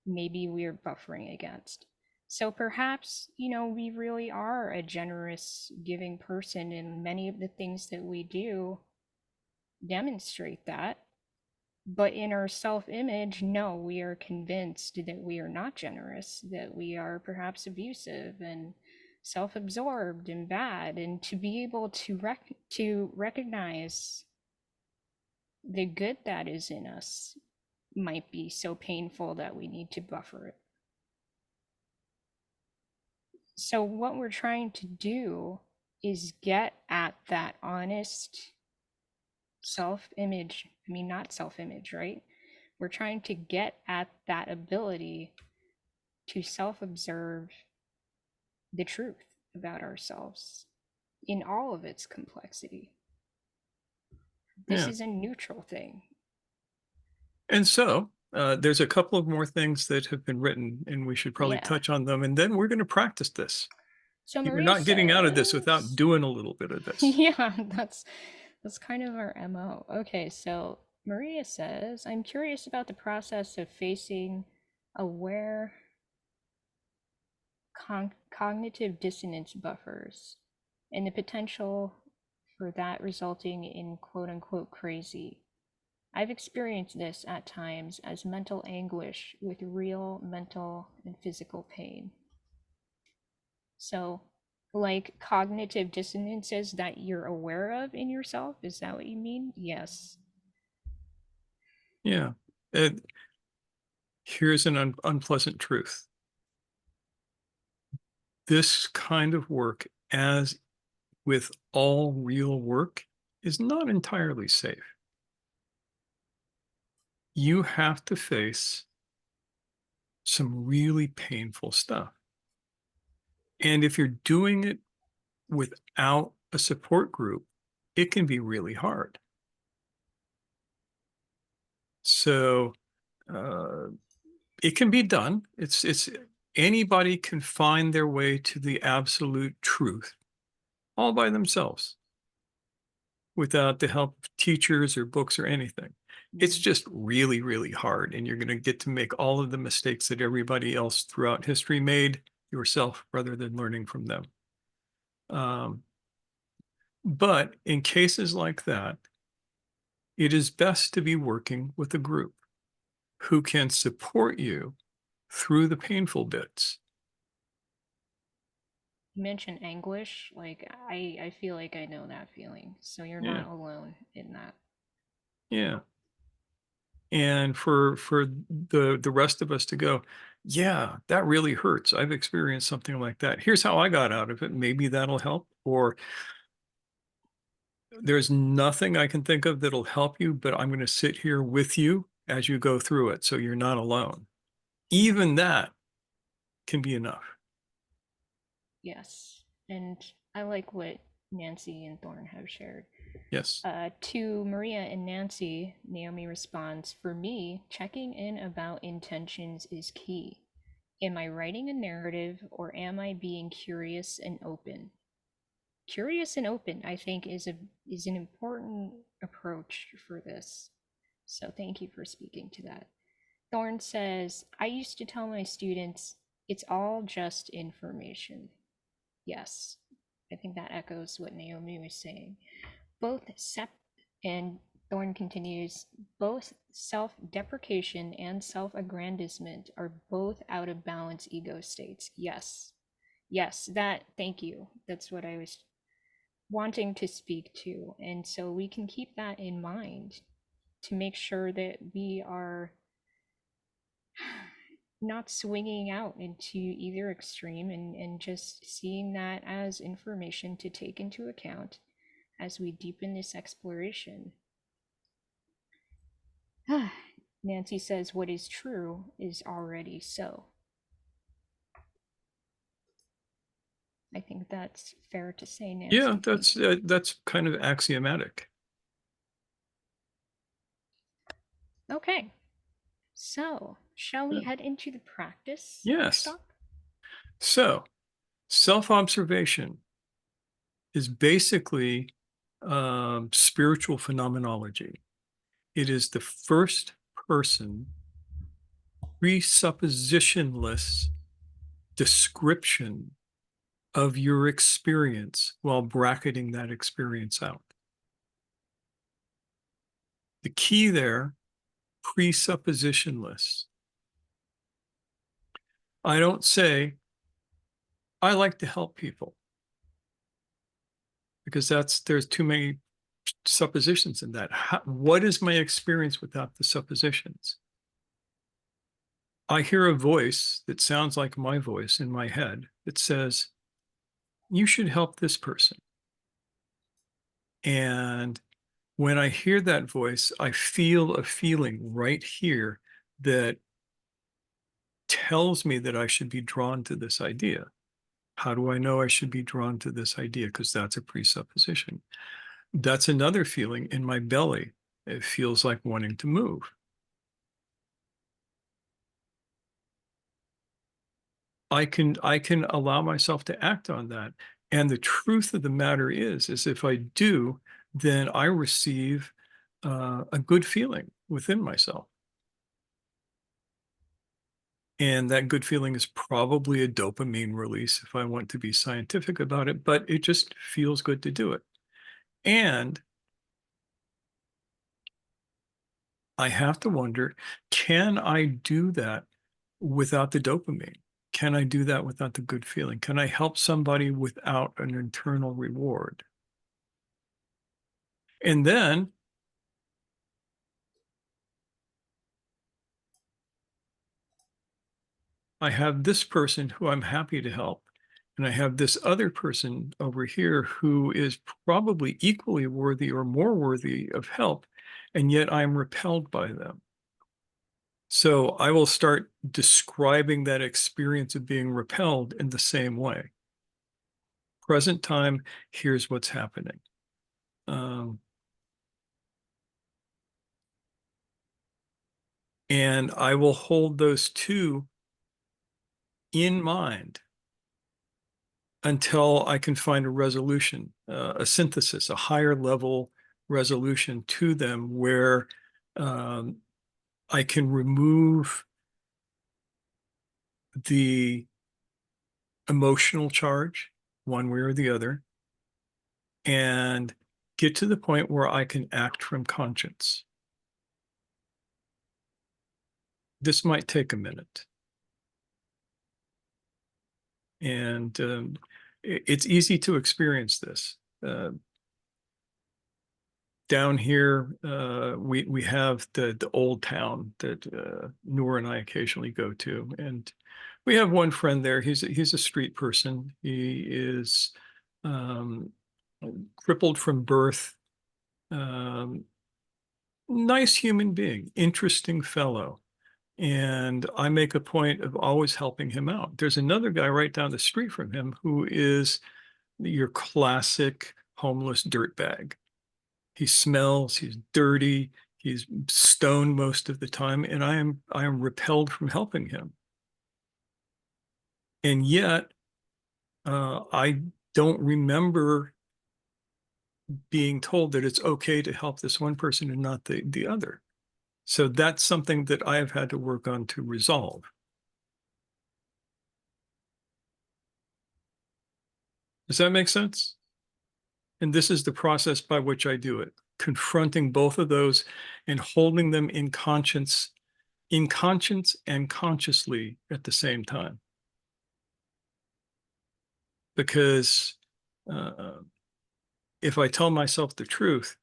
maybe we're buffering against. So perhaps, you know, we really are a generous, giving person, and many of the things that we do demonstrate that. But in our self image, no, we are convinced that we are not generous, that we are perhaps abusive and self absorbed and bad. And to be able to recognize the good that is in us might be so painful that we need to buffer it. So, what we're trying to do is get at that honest self-image. I mean, not self-image, right? We're trying to get at that ability to self-observe the truth about ourselves in all of its complexity. This is a neutral thing. And so there's a couple of more things that have been written, and we should probably touch on them. And then we're going to practice this. So We're Maria not getting out of this says... without doing a little bit of this. Yeah, that's kind of our MO. Okay, so Maria says, I'm curious about the process of facing aware cognitive dissonance buffers and the potential for that resulting in quote unquote crazy. I've experienced this at times as mental anguish with real mental and physical pain. So, like cognitive dissonances that you're aware of in yourself, is that what you mean? Yes. Yeah. Here's an unpleasant truth. This kind of work, as with all real work, is not entirely safe. You have to face some really painful stuff. And if you're doing it without a support group, it can be really hard. So it can be done. It's anybody can find their way to the absolute truth all by themselves without the help of teachers or books or anything. It's just really, really hard. And you're going to get to make all of the mistakes that everybody else throughout history made yourself rather than learning from them. But in cases like that, it is best to be working with a group who can support you through the painful bits. You mentioned anguish. Like, I feel like I know that feeling. So you're Yeah. not alone in that. Yeah. And for the rest of us to go, yeah, that really hurts. I've experienced something like that. Here's how I got out of it. Maybe that'll help. Or there's nothing I can think of that'll help you, but I'm going to sit here with you as you go through it, so you're not alone. Even that can be enough. Yes. And I like what Nancy and Thorn have shared. Yes. To Maria and Nancy, Naomi responds, for me, checking in about intentions is key. Am I writing a narrative or am I being curious and open? Curious and open, I think, is an important approach for this. So thank you for speaking to that. Thorn says, I used to tell my students, it's all just information. Yes, I think that echoes what Naomi was saying. And Thorn continues, both self-deprecation and self-aggrandizement are both out of balance ego states. Yes. Yes, thank you. That's what I was wanting to speak to. And so we can keep that in mind to make sure that we are not swinging out into either extreme, and just seeing that as information to take into account as we deepen this exploration. Nancy says, what is true is already so. I think that's fair to say, Nancy. Yeah, that's kind of axiomatic. Okay. So, shall we head into the practice? Yes. Workshop? So, self-observation is basically spiritual phenomenology. It is the first person presuppositionless description of your experience while bracketing that experience out. The key there, presuppositionless. I don't say, I like to help people, because there's too many suppositions in that. What is my experience without the suppositions? I hear a voice that sounds like my voice in my head that says, you should help this person. And when I hear that voice, I feel a feeling right here that tells me that I should be drawn to this idea. How do I know I should be drawn to this idea? Because that's a presupposition. That's another feeling in my belly. It feels like wanting to move. I can allow myself to act on that. And the truth of the matter is if I do, then I receive a good feeling within myself. And that good feeling is probably a dopamine release if I want to be scientific about it, but it just feels good to do it. And I have to wonder, can I do that without the dopamine? Can I do that without the good feeling? Can I help somebody without an internal reward? And then I have this person who I'm happy to help. And I have this other person over here who is probably equally worthy or more worthy of help, and yet I'm repelled by them. So I will start describing that experience of being repelled in the same way. Present time, here's what's happening. And I will hold those two in mind until I can find a resolution, a synthesis, a higher level resolution to them where I can remove the emotional charge one way or the other and get to the point where I can act from conscience. this might take a minute. And it's easy to experience this. Down here, we have the old town that Noor and I occasionally go to, and we have one friend there. He's a street person. He is crippled from birth. Nice human being, interesting fellow. And I make a point of always helping him out. There's another guy right down the street from him who is your classic homeless dirtbag. He smells, he's dirty, he's stoned most of the time, and I am repelled from helping him. And yet, I don't remember being told that it's okay to help this one person and not the other. So that's something that I have had to work on to resolve. Does that make sense? And this is the process by which I do it, confronting both of those and holding them in conscience and consciously at the same time. Because if I tell myself the truth,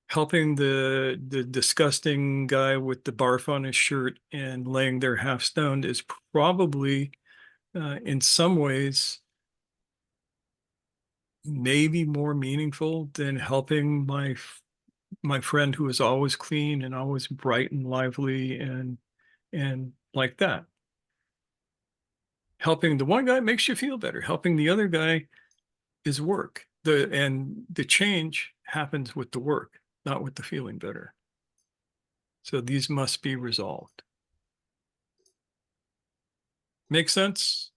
helping the disgusting guy with the barf on his shirt and laying there half stoned is probably in some ways maybe more meaningful than helping my friend who is always clean and always bright and lively and like that. Helping the one guy makes you feel better. Helping the other guy is work. And the change happens with the work, not with the feeling better. So these must be resolved. Make sense?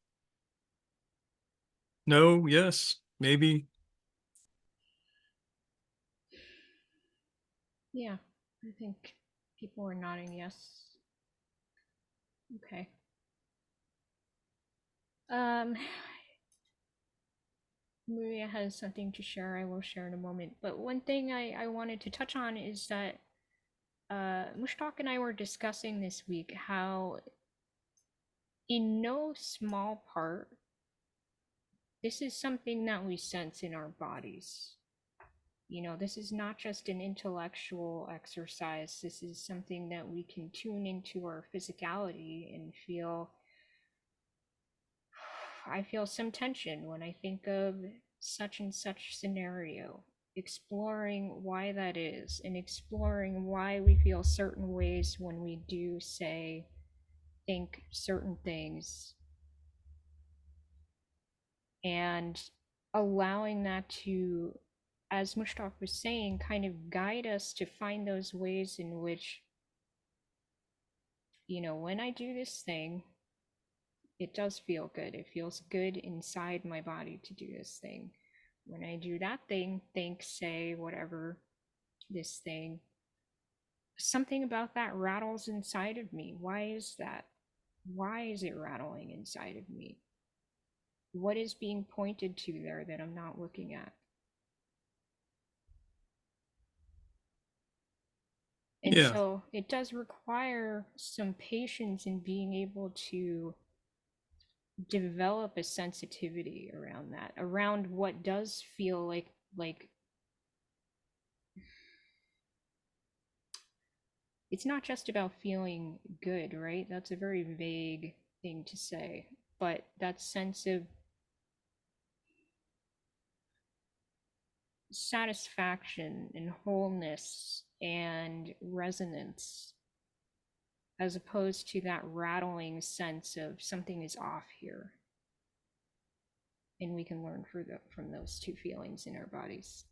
No, yes, maybe. Yeah, I think people are nodding yes. Okay. Maria has something to share. I will share in a moment. But one thing I wanted to touch on is that Mushtaq and I were discussing this week how in no small part, this is something that we sense in our bodies. You know, this is not just an intellectual exercise. This is something that we can tune into our physicality and feel. I feel some tension when I think of such and such scenario, exploring why that is and exploring why we feel certain ways when we do say, think certain things, and allowing that to, as Mushtaq was saying, kind of guide us to find those ways in which, you know, when I do this thing, it does feel good. It feels good inside my body to do this thing. When I do that thing, think, say, whatever, this thing, something about that rattles inside of me. Why is that? Why is it rattling inside of me? What is being pointed to there that I'm not looking at? And Yeah. so it does require some patience in being able to develop a sensitivity around that, around what does feel like it's not just about feeling good, right? That's a very vague thing to say, but that sense of satisfaction and wholeness and resonance, as opposed to that rattling sense of something is off here. And we can learn from those two feelings in our bodies.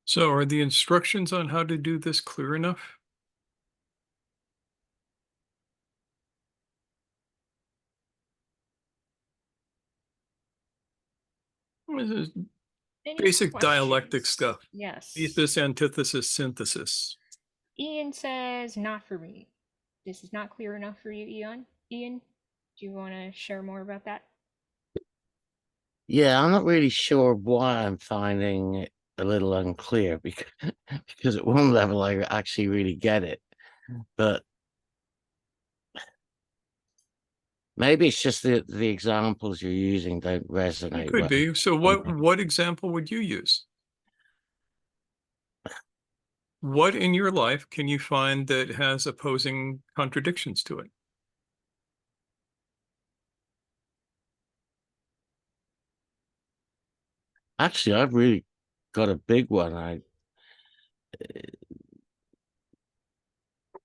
So are the instructions on how to do this clear enough? This is Any basic dialectic questions? stuff. Yes. Thesis, antithesis, synthesis. Ian says, not for me. This is not clear enough for you, Ian? Ian, Do you want to share more about that? Yeah, I'm not really sure why I'm finding it a little unclear because because at one level I actually really get it, but maybe it's just the examples you're using don't It resonate could well. be. So what example would you use? What in your life can you find that has opposing contradictions to it? Actually, I've really got a big one,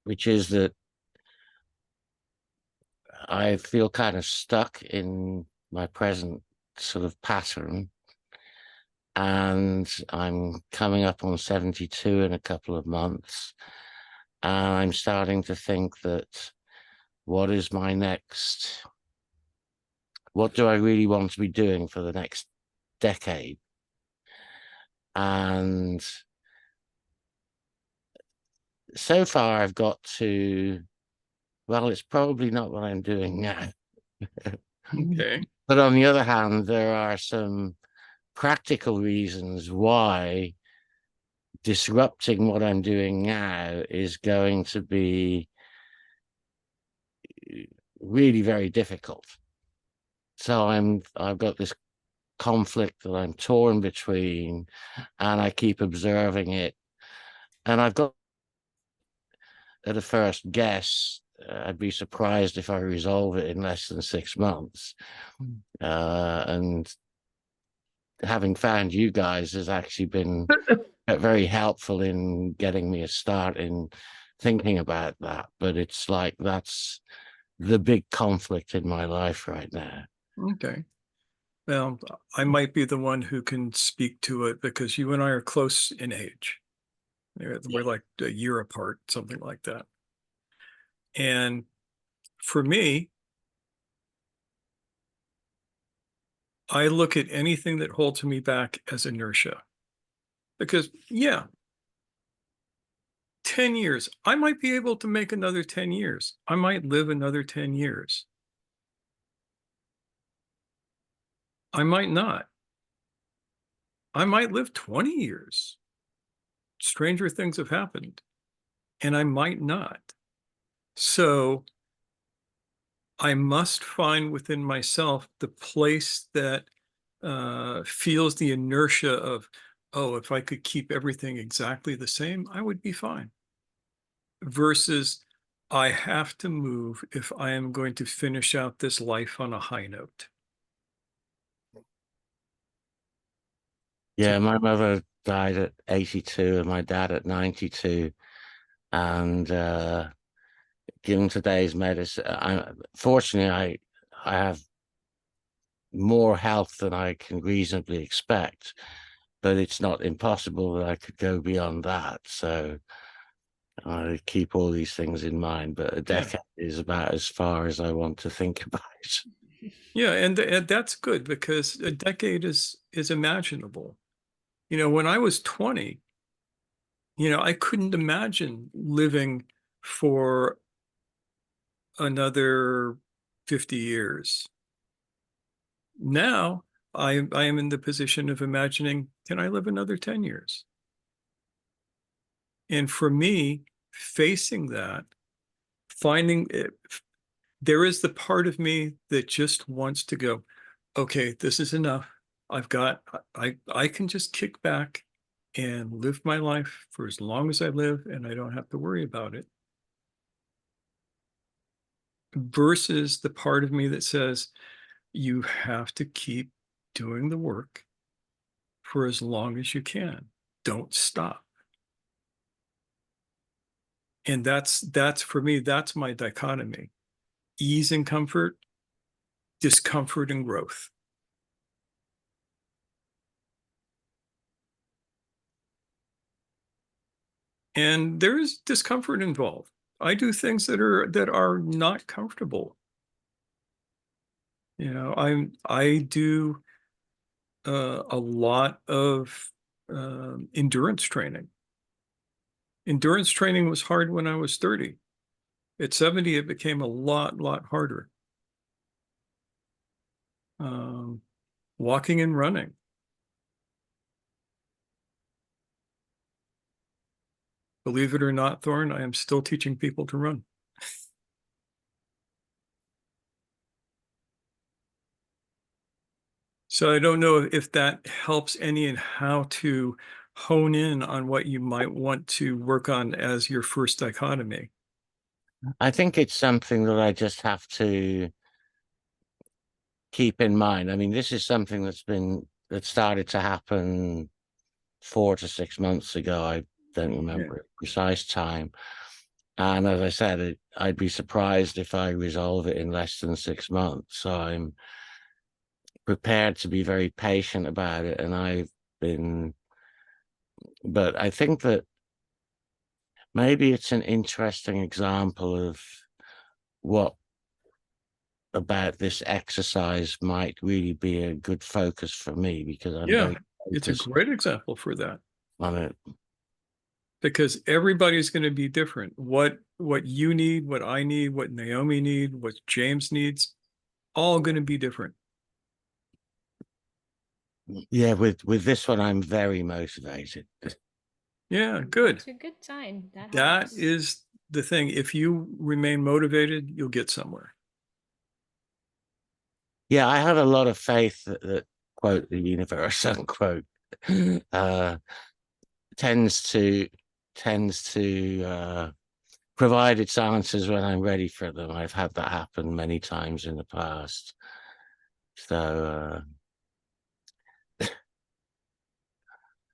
which is that I feel kind of stuck in my present sort of pattern, and I'm coming up on 72 in a couple of months, and I'm starting to think that what is my next, what do I really want to be doing for the next decade? And so far I've got to, well, it's probably not what I'm doing now. Okay. But on the other hand, there are some practical reasons why disrupting what I'm doing now is going to be really very difficult. So I've got this conflict that I'm torn between, and I keep observing it. And I've got, at a first guess, I'd be surprised if I resolve it in less than 6 months. And having found you guys has actually been very helpful in getting me a start in thinking about that. But it's like that's the big conflict in my life right now. Okay. Well, I might be the one who can speak to it because you and I are close in age. We're like a year apart, something like that. And for me, I look at anything that holds me back as inertia. Because, yeah, 10 years, I might be able to make another 10 years. I might live another 10 years. I might not. I might live 20 years. Stranger things have happened, and I might not. So I must find within myself the place that feels the inertia of, oh, if I could keep everything exactly the same, I would be fine. Versus, I have to move if I am going to finish out this life on a high note. Yeah, my mother died at 82 and my dad at 92. And given today's medicine, fortunately, I have more health than I can reasonably expect, but it's not impossible that I could go beyond that. So I keep all these things in mind, but a decade is about as far as I want to think about it. Yeah, and that's good because a decade is imaginable. You know, when I was 20, you know, I couldn't imagine living for another 50 years. Now I am in the position of imagining, can I live another 10 years? And for me, facing that, finding it, there is the part of me that just wants to go, okay, this is enough. I can just kick back and live my life for as long as I live and I don't have to worry about it. Versus the part of me that says, you have to keep doing the work for as long as you can. Don't stop. And that's for me, that's my dichotomy. Ease and comfort, discomfort and growth. And there is discomfort involved. I do things that are not comfortable. You know, I do a lot of endurance training. Endurance training was hard when I was 30. At 70, it became a lot harder. walking and running. Believe it or not, Thorn, I am still teaching people to run. So I don't know if that helps any in how to hone in on what you might want to work on as your first dichotomy. I think it's something that I just have to keep in mind. I mean, this is something that started to happen 4 to 6 months ago. I don't remember a precise time. And as I said, I'd be surprised if I resolve it in less than 6 months. So I'm prepared to be very patient about it. But I think that maybe it's an interesting example of what about this exercise might really be a good focus for me, because I'm very it's a great example for that. On it. Because everybody's going to be different. What you need, what I need, what Naomi needs, what James needs, all going to be different. Yeah, with this one, I'm very motivated. Yeah, good. It's a good sign. That helps. is the thing. If you remain motivated, you'll get somewhere. Yeah, I have a lot of faith that quote the universe unquote tends to provide its answers when I'm ready for them. I've had that happen many times in the past. So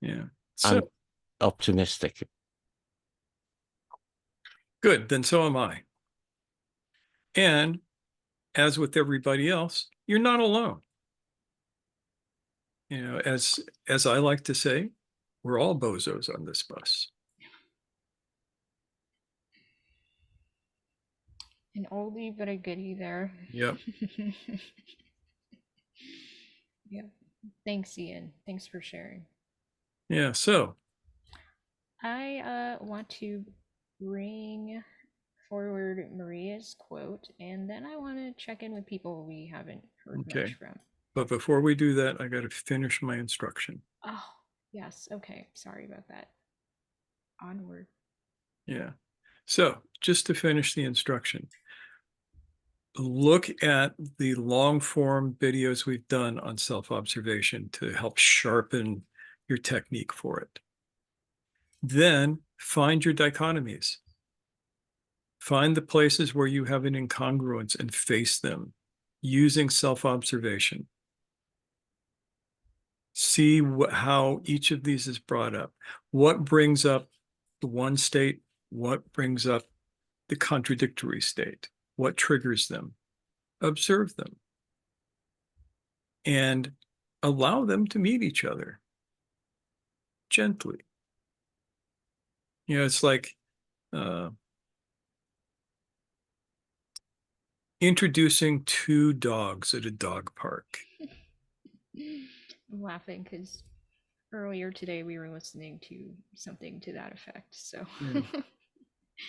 yeah, I'm so optimistic. good. Then so am I. And as with everybody else, you're not alone. You know, as I like to say, we're all bozos on this bus. An oldie but a goodie there. Yep. Yep. Thanks, Ian. Thanks for sharing. Yeah, so I want to bring forward Maria's quote, and then I want to check in with people we haven't heard much from. But before we do that, I got to finish my instruction. Oh, yes. Okay. Sorry about that. Onward. Yeah. So just to finish the instruction, look at the long form videos we've done on self-observation to help sharpen your technique for it. Then find your dichotomies. Find the places where you have an incongruence and face them using self-observation. See how each of these is brought up. What brings up the one state? What brings up the contradictory state? What triggers them? Observe them and allow them to meet each other gently. You know, it's like introducing two dogs at a dog park. I'm laughing because earlier today we were listening to something to that effect. So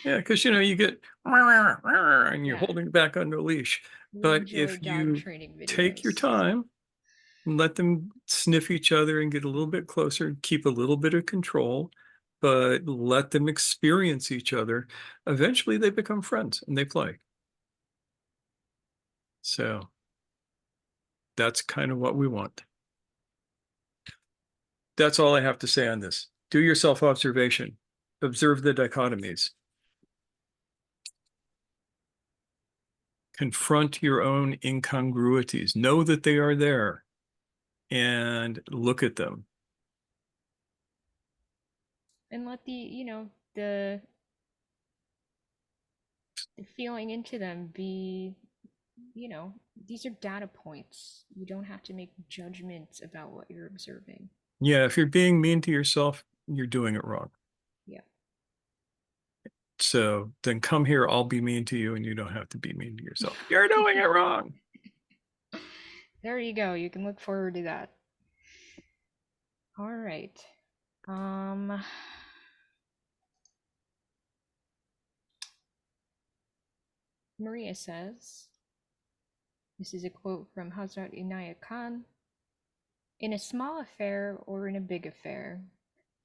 yeah, because you know you get and you're holding back on the leash. But if you take your time and let them sniff each other and get a little bit closer, keep a little bit of control, but let them experience each other, eventually they become friends and they play. So that's kind of what we want. That's all I have to say on this. Do your self-observation. Observe the dichotomies. Confront your own incongruities. Know that they are there and look at them. And let the feeling into them be, these are data points. You don't have to make judgments about what you're observing. Yeah, if you're being mean to yourself, you're doing it wrong. Yeah. So then come here, I'll be mean to you and you don't have to be mean to yourself. You're doing it wrong. There you go. You can look forward to that. All right. Maria says, This is a quote from Hazrat Inayat Khan. In a small affair or in a big affair,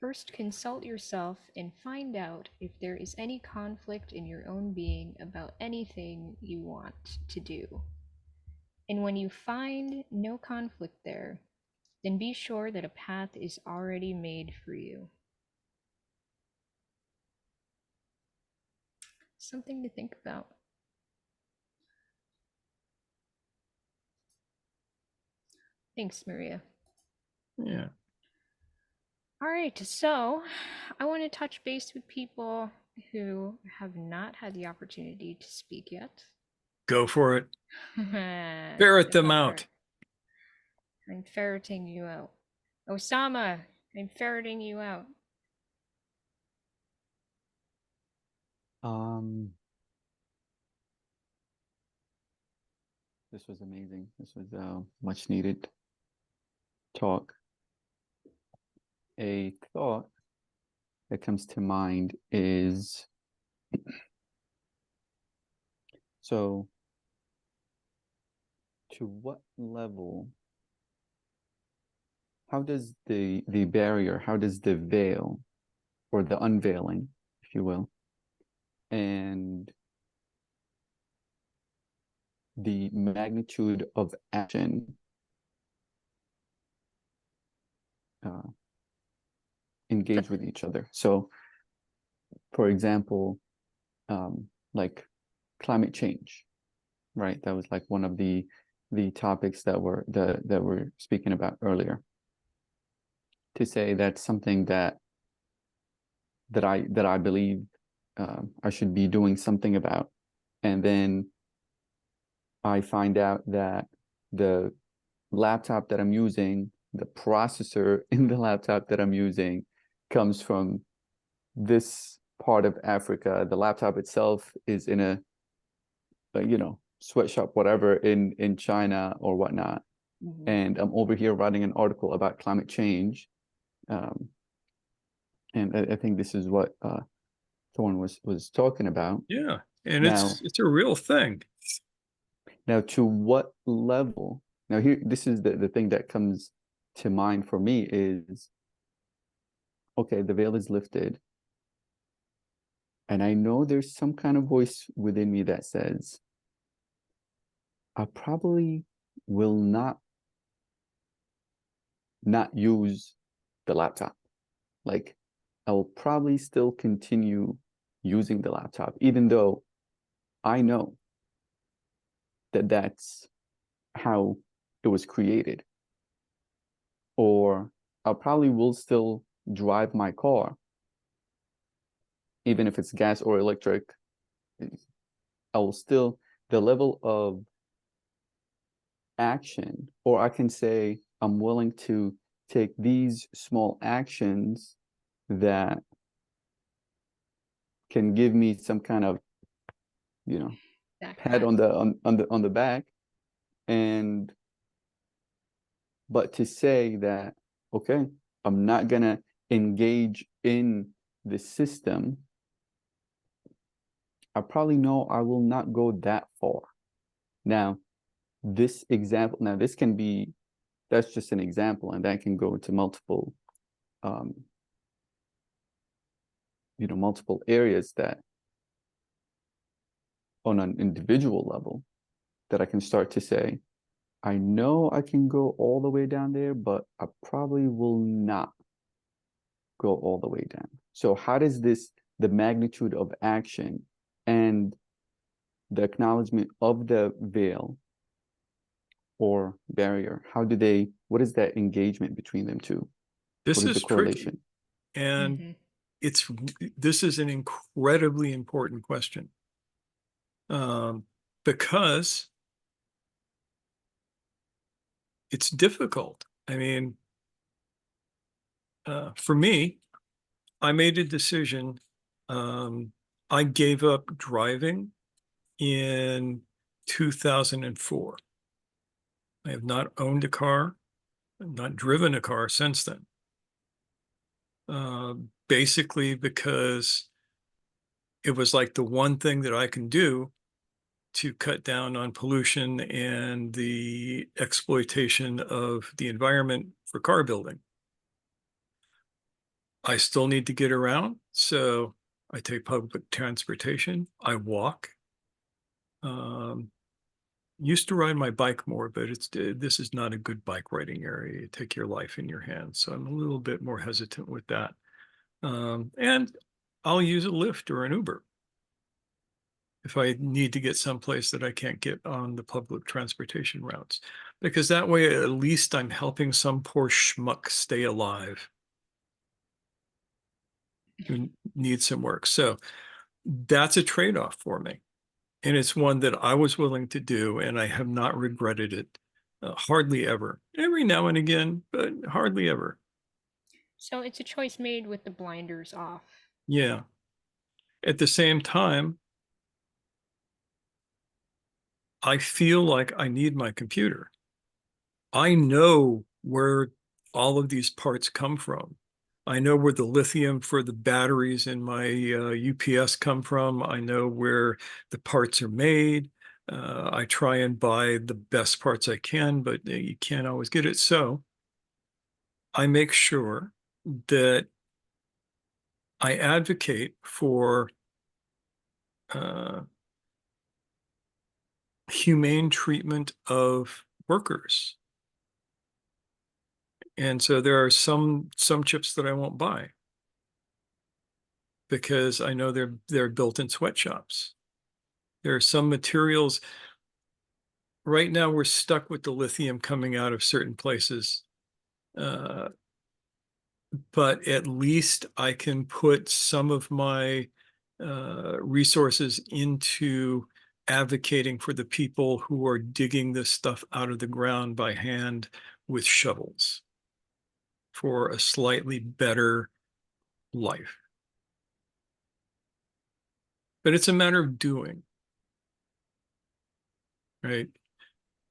first consult yourself and find out if there is any conflict in your own being about anything you want to do. And when you find no conflict there, then be sure that a path is already made for you. Something to think about. Thanks, Maria. Yeah. All right, so I want to touch base with people who have not had the opportunity to speak yet. Go for it. Ferret Ferret them out. I'm ferreting you out. Osama, I'm ferreting you out. This was amazing. This was much needed talk. A thought that comes to mind is, so to what level, how does the barrier, how does the veil or the unveiling, if you will, and the magnitude of action engage with each other? So, for example, like climate change, right? That was like one of the topics that we're speaking about earlier. To say that's something that I believe I should be doing something about, and then I find out that the laptop that I'm using, the processor in the laptop that I'm using, comes from this part of Africa. The laptop itself is in a sweatshop, whatever, in China or whatnot. Mm-hmm. And I'm over here writing an article about climate change. And I think this is what Thorne was talking about. Yeah, and now, it's a real thing. Now, to what level? Now, here, this is the thing that comes to mind for me is, okay, the veil is lifted. And I know there's some kind of voice within me that says, I probably will not use the laptop. Like, I will probably still continue using the laptop, even though I know that that's how it was created. Or I probably will still drive my car, even if it's gas or electric. I will still, the level of action, or I can say I'm willing to take these small actions that can give me some kind of, pat on the back, and but to say that, okay, I'm not gonna engage in the system, I probably know I will not go that far. Now, this example, this can be, that's just an example, and that can go into multiple, multiple areas that on an individual level that I can start to say, I know I can go all the way down there, but I probably will not go all the way down. So how does the magnitude of action and the acknowledgement of the veil or barrier, what is that engagement between them two? This what is the tricky. correlation? And this is an incredibly important question. Because it's difficult. I mean, for me, I made a decision. I gave up driving in 2004. I have not owned a car, not driven a car since then. Basically because it was like the one thing that I can do to cut down on pollution and the exploitation of the environment for car building. I still need to get around, so I take public transportation. I walk. Used to ride my bike more, but this is not a good bike riding area. You take your life in your hands, so I'm a little bit more hesitant with that. And I'll use a Lyft or an Uber if I need to get someplace that I can't get on the public transportation routes, because that way at least I'm helping some poor schmuck stay alive who needs some work. So that's a trade-off for me. And it's one that I was willing to do, and I have not regretted it hardly ever. Every now and again, but hardly ever. So it's a choice made with the blinders off. Yeah. At the same time, I feel like I need my computer. I know where all of these parts come from. I know where the lithium for the batteries in my UPS come from. I know where the parts are made. I try and buy the best parts I can, but you can't always get it. So I make sure that I advocate for humane treatment of workers. And so there are some chips that I won't buy because I know they're built in sweatshops. There are some materials. Right now, we're stuck with the lithium coming out of certain places. But at least I can put some of my resources into advocating for the people who are digging this stuff out of the ground by hand with shovels for a slightly better life. But it's a matter of doing, right?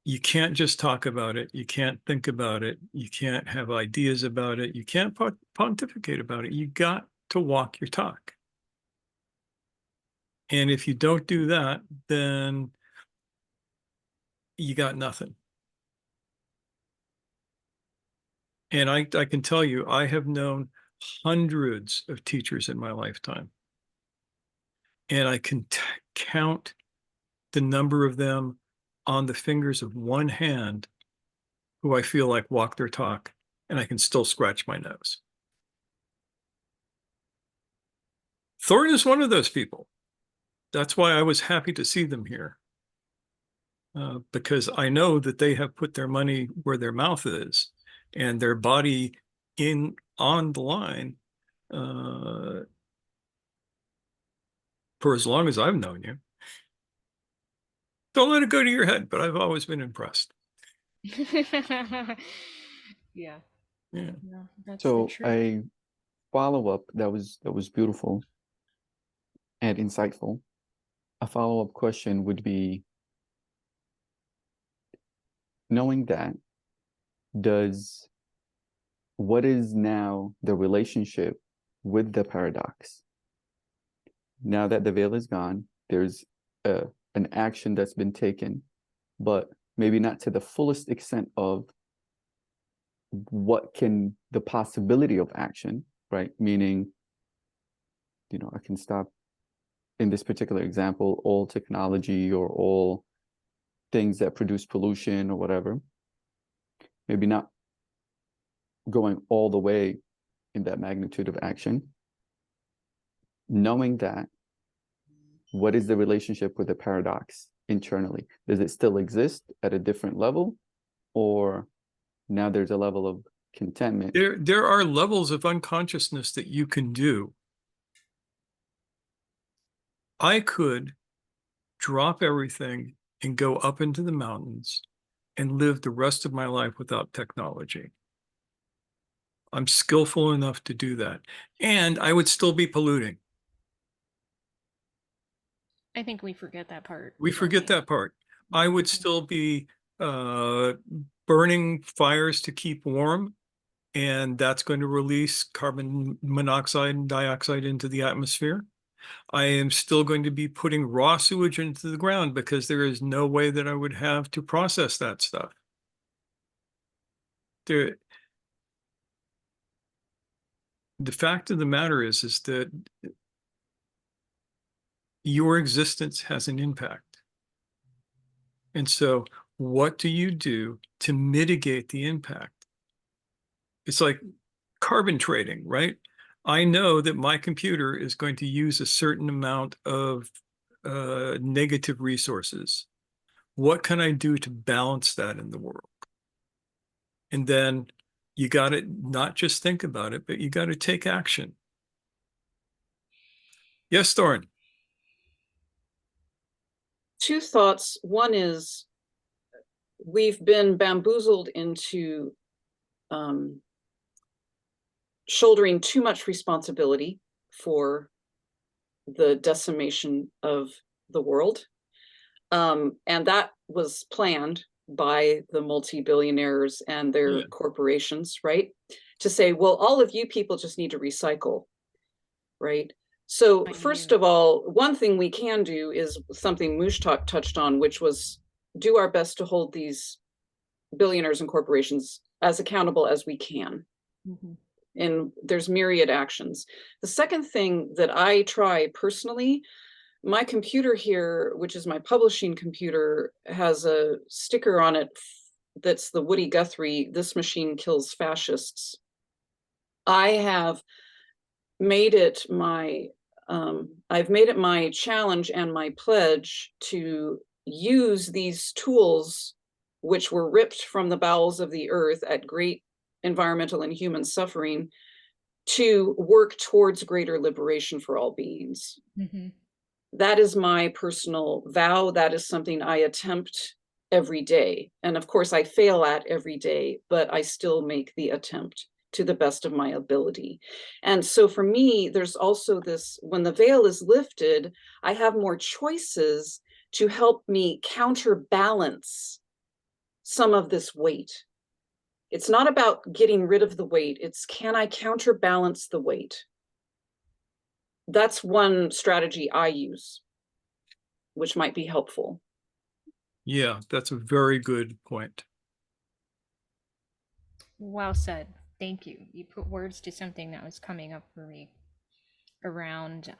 You can't just talk about it. You can't think about it. You can't have ideas about it. You can't pontificate about it. You got to walk your talk. And if you don't do that, then you got nothing. And I can tell you, I have known hundreds of teachers in my lifetime. And I can count the number of them on the fingers of one hand who I feel like walk their talk, and I can still scratch my nose. Thornton is one of those people. That's why I was happy to see them here. Because I know that they have put their money where their mouth is and their body on the line for as long as I've known you. Don't let it go to your head, but I've always been impressed. Yeah. Yeah. No, that's the So truth. a follow-up that was beautiful and insightful. A follow-up question would be, knowing that, what is now the relationship with the paradox? Now that the veil is gone, there's an action that's been taken, but maybe not to the fullest extent of what can the possibility of action, right? Meaning, I can stop, in this particular example, all technology or all things that produce pollution or whatever. Maybe not going all the way in that magnitude of action. Knowing that, what is the relationship with the paradox internally? Does it still exist at a different level, or now there's a level of contentment? There are levels of unconsciousness that you can do. I could drop everything and go up into the mountains and live the rest of my life without technology. I'm skillful enough to do that. And I would still be polluting. I think we forget that part. We don't forget we? that part. I would still be burning fires to keep warm, and that's going to release carbon monoxide and dioxide into the atmosphere. I am still going to be putting raw sewage into the ground because there is no way that I would have to process that stuff. The fact of the matter is that your existence has an impact. And so what do you do to mitigate the impact? It's like carbon trading, right? I know that my computer is going to use a certain amount of negative resources. What can I do to balance that in the world? And then you got to not just think about it, but you got to take action. Yes, Thorin. Two thoughts. One is we've been bamboozled into shouldering too much responsibility for the decimation of the world. And that was planned by the multi-billionaires and their corporations, right? To say, well, all of you people just need to recycle, right? So first of all, one thing we can do is something Mushtak touched on, which was do our best to hold these billionaires and corporations as accountable as we can. Mm-hmm. And there's myriad actions. The second thing that I try personally, my computer here, which is my publishing computer, has a sticker on it that's the Woody Guthrie, "This machine kills fascists." I have made it my, I've made it my challenge and my pledge to use these tools, which were ripped from the bowels of the earth at great environmental and human suffering, to work towards greater liberation for all beings. Mm-hmm. That is my personal vow. That is something I attempt every day. And of course, I fail at every day, but I still make the attempt to the best of my ability. And so for me, there's also this, when the veil is lifted, I have more choices to help me counterbalance some of this weight. It's not about getting rid of the weight. It's, can I counterbalance the weight? That's one strategy I use, which might be helpful. Yeah, that's a very good point. Well said. Thank you. You put words to something that was coming up for me around,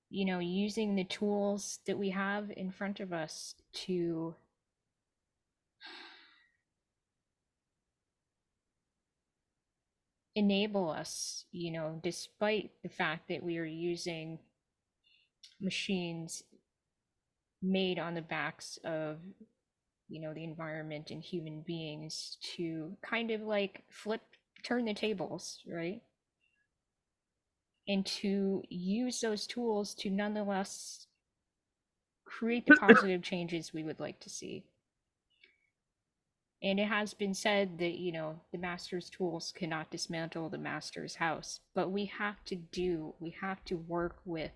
you know, using the tools that we have in front of us to enable us, you know, despite the fact that we are using machines made on the backs of, you know, the environment and human beings, to kind of like turn the tables, right? And to use those tools to nonetheless create the positive changes we would like to see. And it has been said that, you know, the master's tools cannot dismantle the master's house, but we have to work with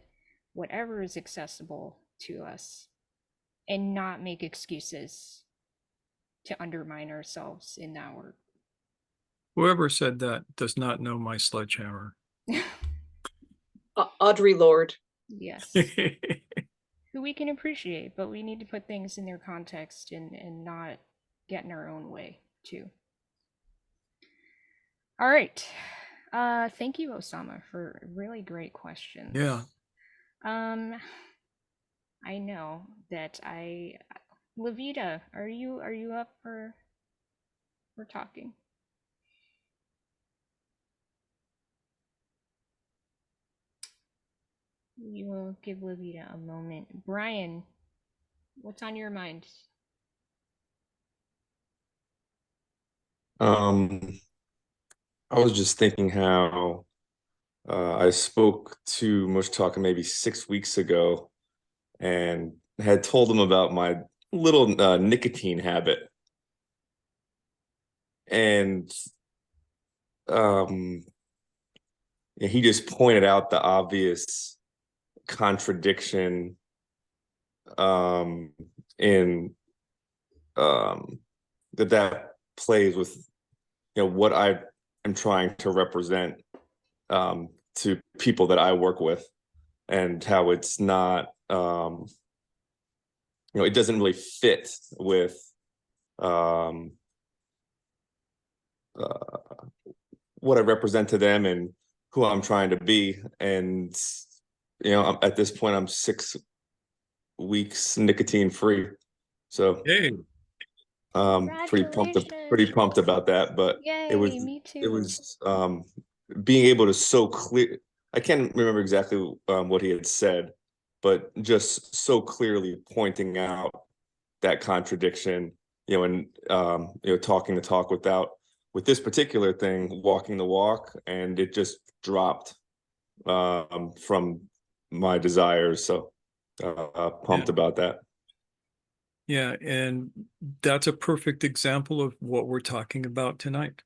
whatever is accessible to us and not make excuses to undermine ourselves in that work. Whoever said that does not know my sledgehammer. Audre Lorde. Yes. Who we can appreciate, but we need to put things in their context and not get in our own way too. All right. Thank you, Osama, for really great questions. Yeah. I know that Levita, are you up for talking? We will give Levita a moment. Brian, what's on your mind? I was just thinking how I spoke to Mushtaka maybe 6 weeks ago and had told him about my little nicotine habit. And he just pointed out the obvious contradiction in that plays with, you know, what I am trying to represent to people that I work with, and how it's not, it doesn't really fit with what I represent to them and who I'm trying to be. And at this point, I'm 6 weeks nicotine free, so Hey, pretty pumped about that. But Yay, it was me too. it was being able to so clear. I can't remember exactly what he had said, but just so clearly pointing out that contradiction, and talking the talk with this particular thing, walking the walk, and it just dropped from my desires. So pumped about that. yeah, and that's a perfect example of what we're talking about tonight.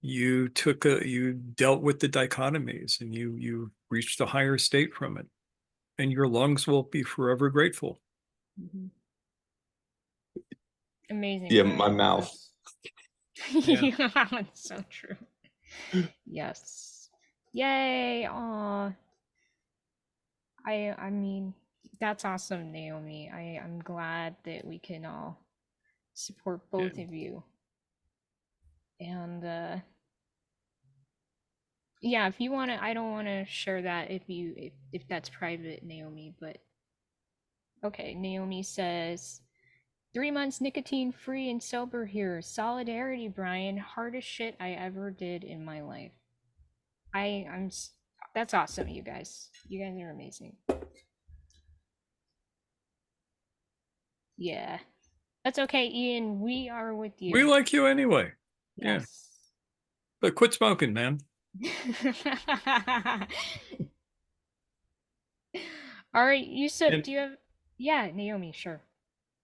You dealt with the dichotomies, and you reached a higher state from it, and your lungs will be forever grateful. Amazing. Yeah, Brian. my mouth. Yeah, it's so true. Yes. Yay. Aw. I mean, that's awesome, Naomi. I'm glad that we can all support both of you. And yeah, if you want to, I don't want to share that if that's private, Naomi, but okay, Naomi says 3 months nicotine free and sober here. Solidarity, Brian. Hardest shit I ever did in my life. That's awesome, you guys. You guys are amazing. Yeah. That's okay, Ian. We are with you. We like you anyway. Yes. Yeah. But quit smoking, man. All right, Yusuf, do you have... Yeah, Naomi, sure.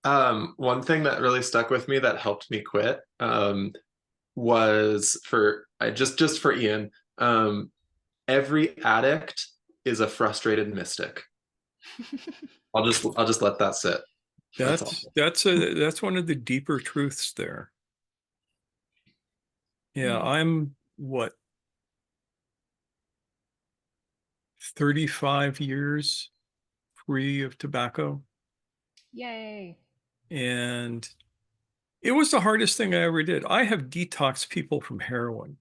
One thing that really stuck with me that helped me quit was just for Ian. Every addict is a frustrated mystic. I'll just let that sit. That's one of the deeper truths there. Yeah, I'm what, 35 years free of tobacco. Yay. And it was the hardest thing I ever did. I have detoxed people from heroin,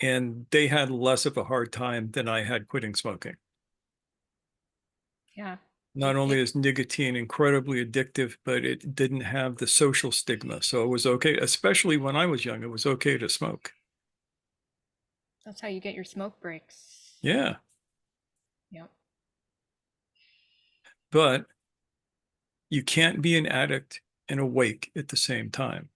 and they had less of a hard time than I had quitting smoking. Yeah. Not only is nicotine incredibly addictive, but it didn't have the social stigma. So it was okay, especially when I was young, it was okay to smoke. That's how you get your smoke breaks. Yeah. Yep. But you can't be an addict and awake at the same time.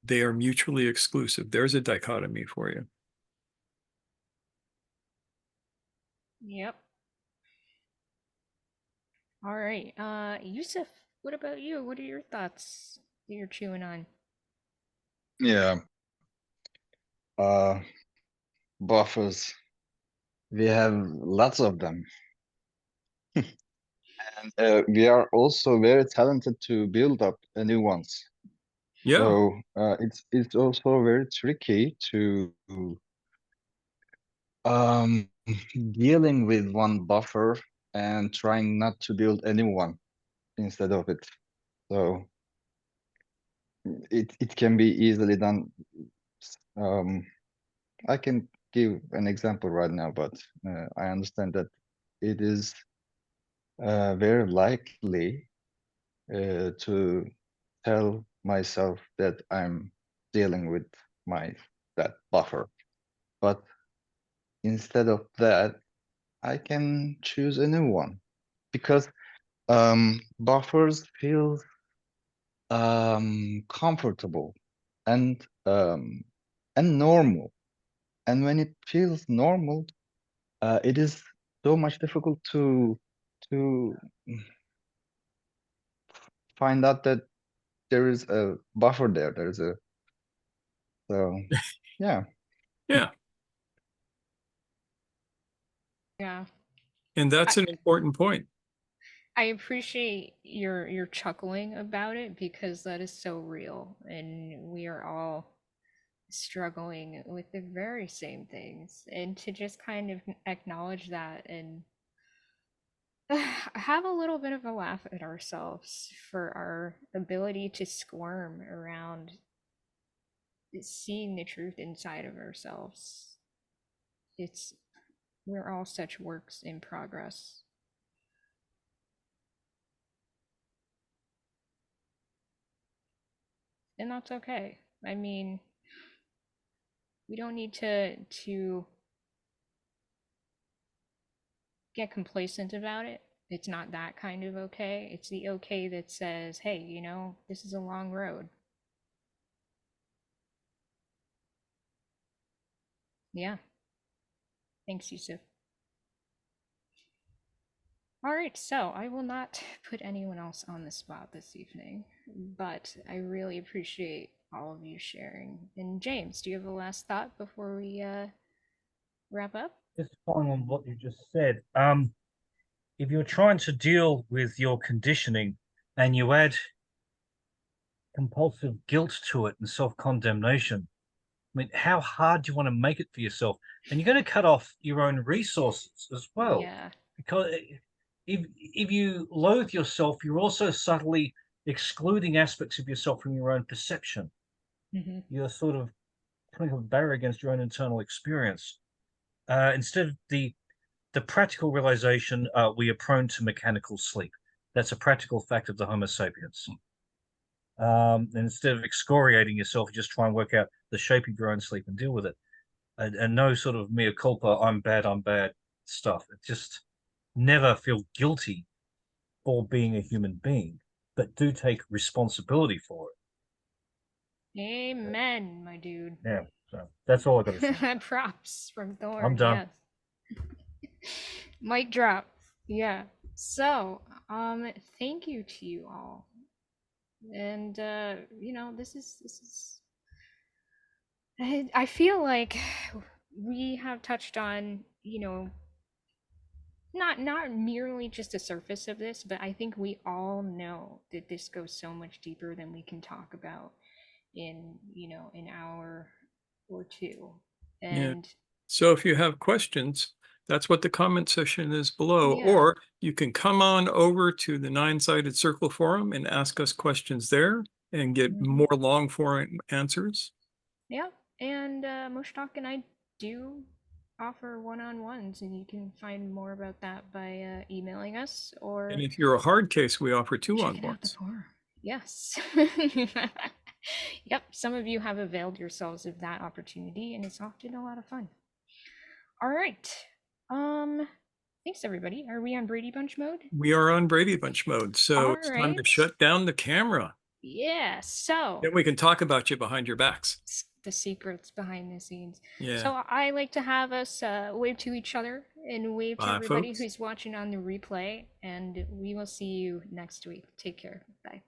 They are mutually exclusive. There's a dichotomy for you. Yep. All right. Yusuf, what about you? What are your thoughts that you're chewing on? Yeah. Buffers. We have lots of them. And we are also very talented to build up new ones. Yeah. So it's also very tricky to dealing with one buffer and trying not to build a new one instead of it. So it can be easily done. I can give an example right now, but I understand that it is very likely to tell myself that I'm dealing with that buffer. But instead of that, I can choose a new one, because buffers feel comfortable and normal. And when it feels normal, it is so much difficult to find out that there is a buffer there. So yeah. Yeah. Yeah. And that's an important point. I appreciate your chuckling about it, because that is so real, and we are all struggling with the very same things, and to just kind of acknowledge that and have a little bit of a laugh at ourselves for our ability to squirm around seeing the truth inside of ourselves. We're all such works in progress. And that's okay. I mean, we don't need to get complacent about it. It's not that kind of okay. It's the okay that says, hey, you know, this is a long road. Yeah. Thanks, Yusuf. All right, so I will not put anyone else on the spot this evening, but I really appreciate all of you sharing. And James, do you have a last thought before we wrap up? Just following on what you just said, if you're trying to deal with your conditioning and you add compulsive guilt to it and self-condemnation, I mean, how hard do you want to make it for yourself? And you're going to cut off your own resources as well. Yeah. Because if you loathe yourself, you're also subtly excluding aspects of yourself from your own perception. Mm-hmm. You're sort of putting a barrier against your own internal experience. Instead of the practical realization, we are prone to mechanical sleep. That's a practical fact of the Homo sapiens. And instead of excoriating yourself, you just try and work out the shape of your own sleep and deal with it. And no sort of mea culpa, I'm bad stuff. It just never feel guilty for being a human being, but do take responsibility for it. Amen, my dude. Yeah, so that's all I got to say. Props from Thorn. I'm done. Yes. Mic drop. Yeah. So, thank you to you all. And you know, this is I feel like we have touched on, you know, not merely just the surface of this, but I think we all know that this goes so much deeper than we can talk about in, you know, an hour or two. And so if you have questions, that's what the comment section is below, yeah. or you can come on over to the Nine-Sided Circle forum and ask us questions there and get more long form answers. Yeah, and Mushtak and I do offer one-on-ones, and you can find more about that by emailing us, or And if you're a hard case, we offer checking out the two-on-ones. forum. Yes. Yep, some of you have availed yourselves of that opportunity, and it's often a lot of fun. All right. Thanks everybody. Are we on Brady Bunch mode? We are on Brady Bunch mode, so it's time to shut down the camera. Yeah, so then we can talk about you behind your backs. The secrets behind the scenes. Yeah. So I like to have us wave to each other and wave to everybody folks. who's watching on the replay, and we will see you next week. Take care. Bye.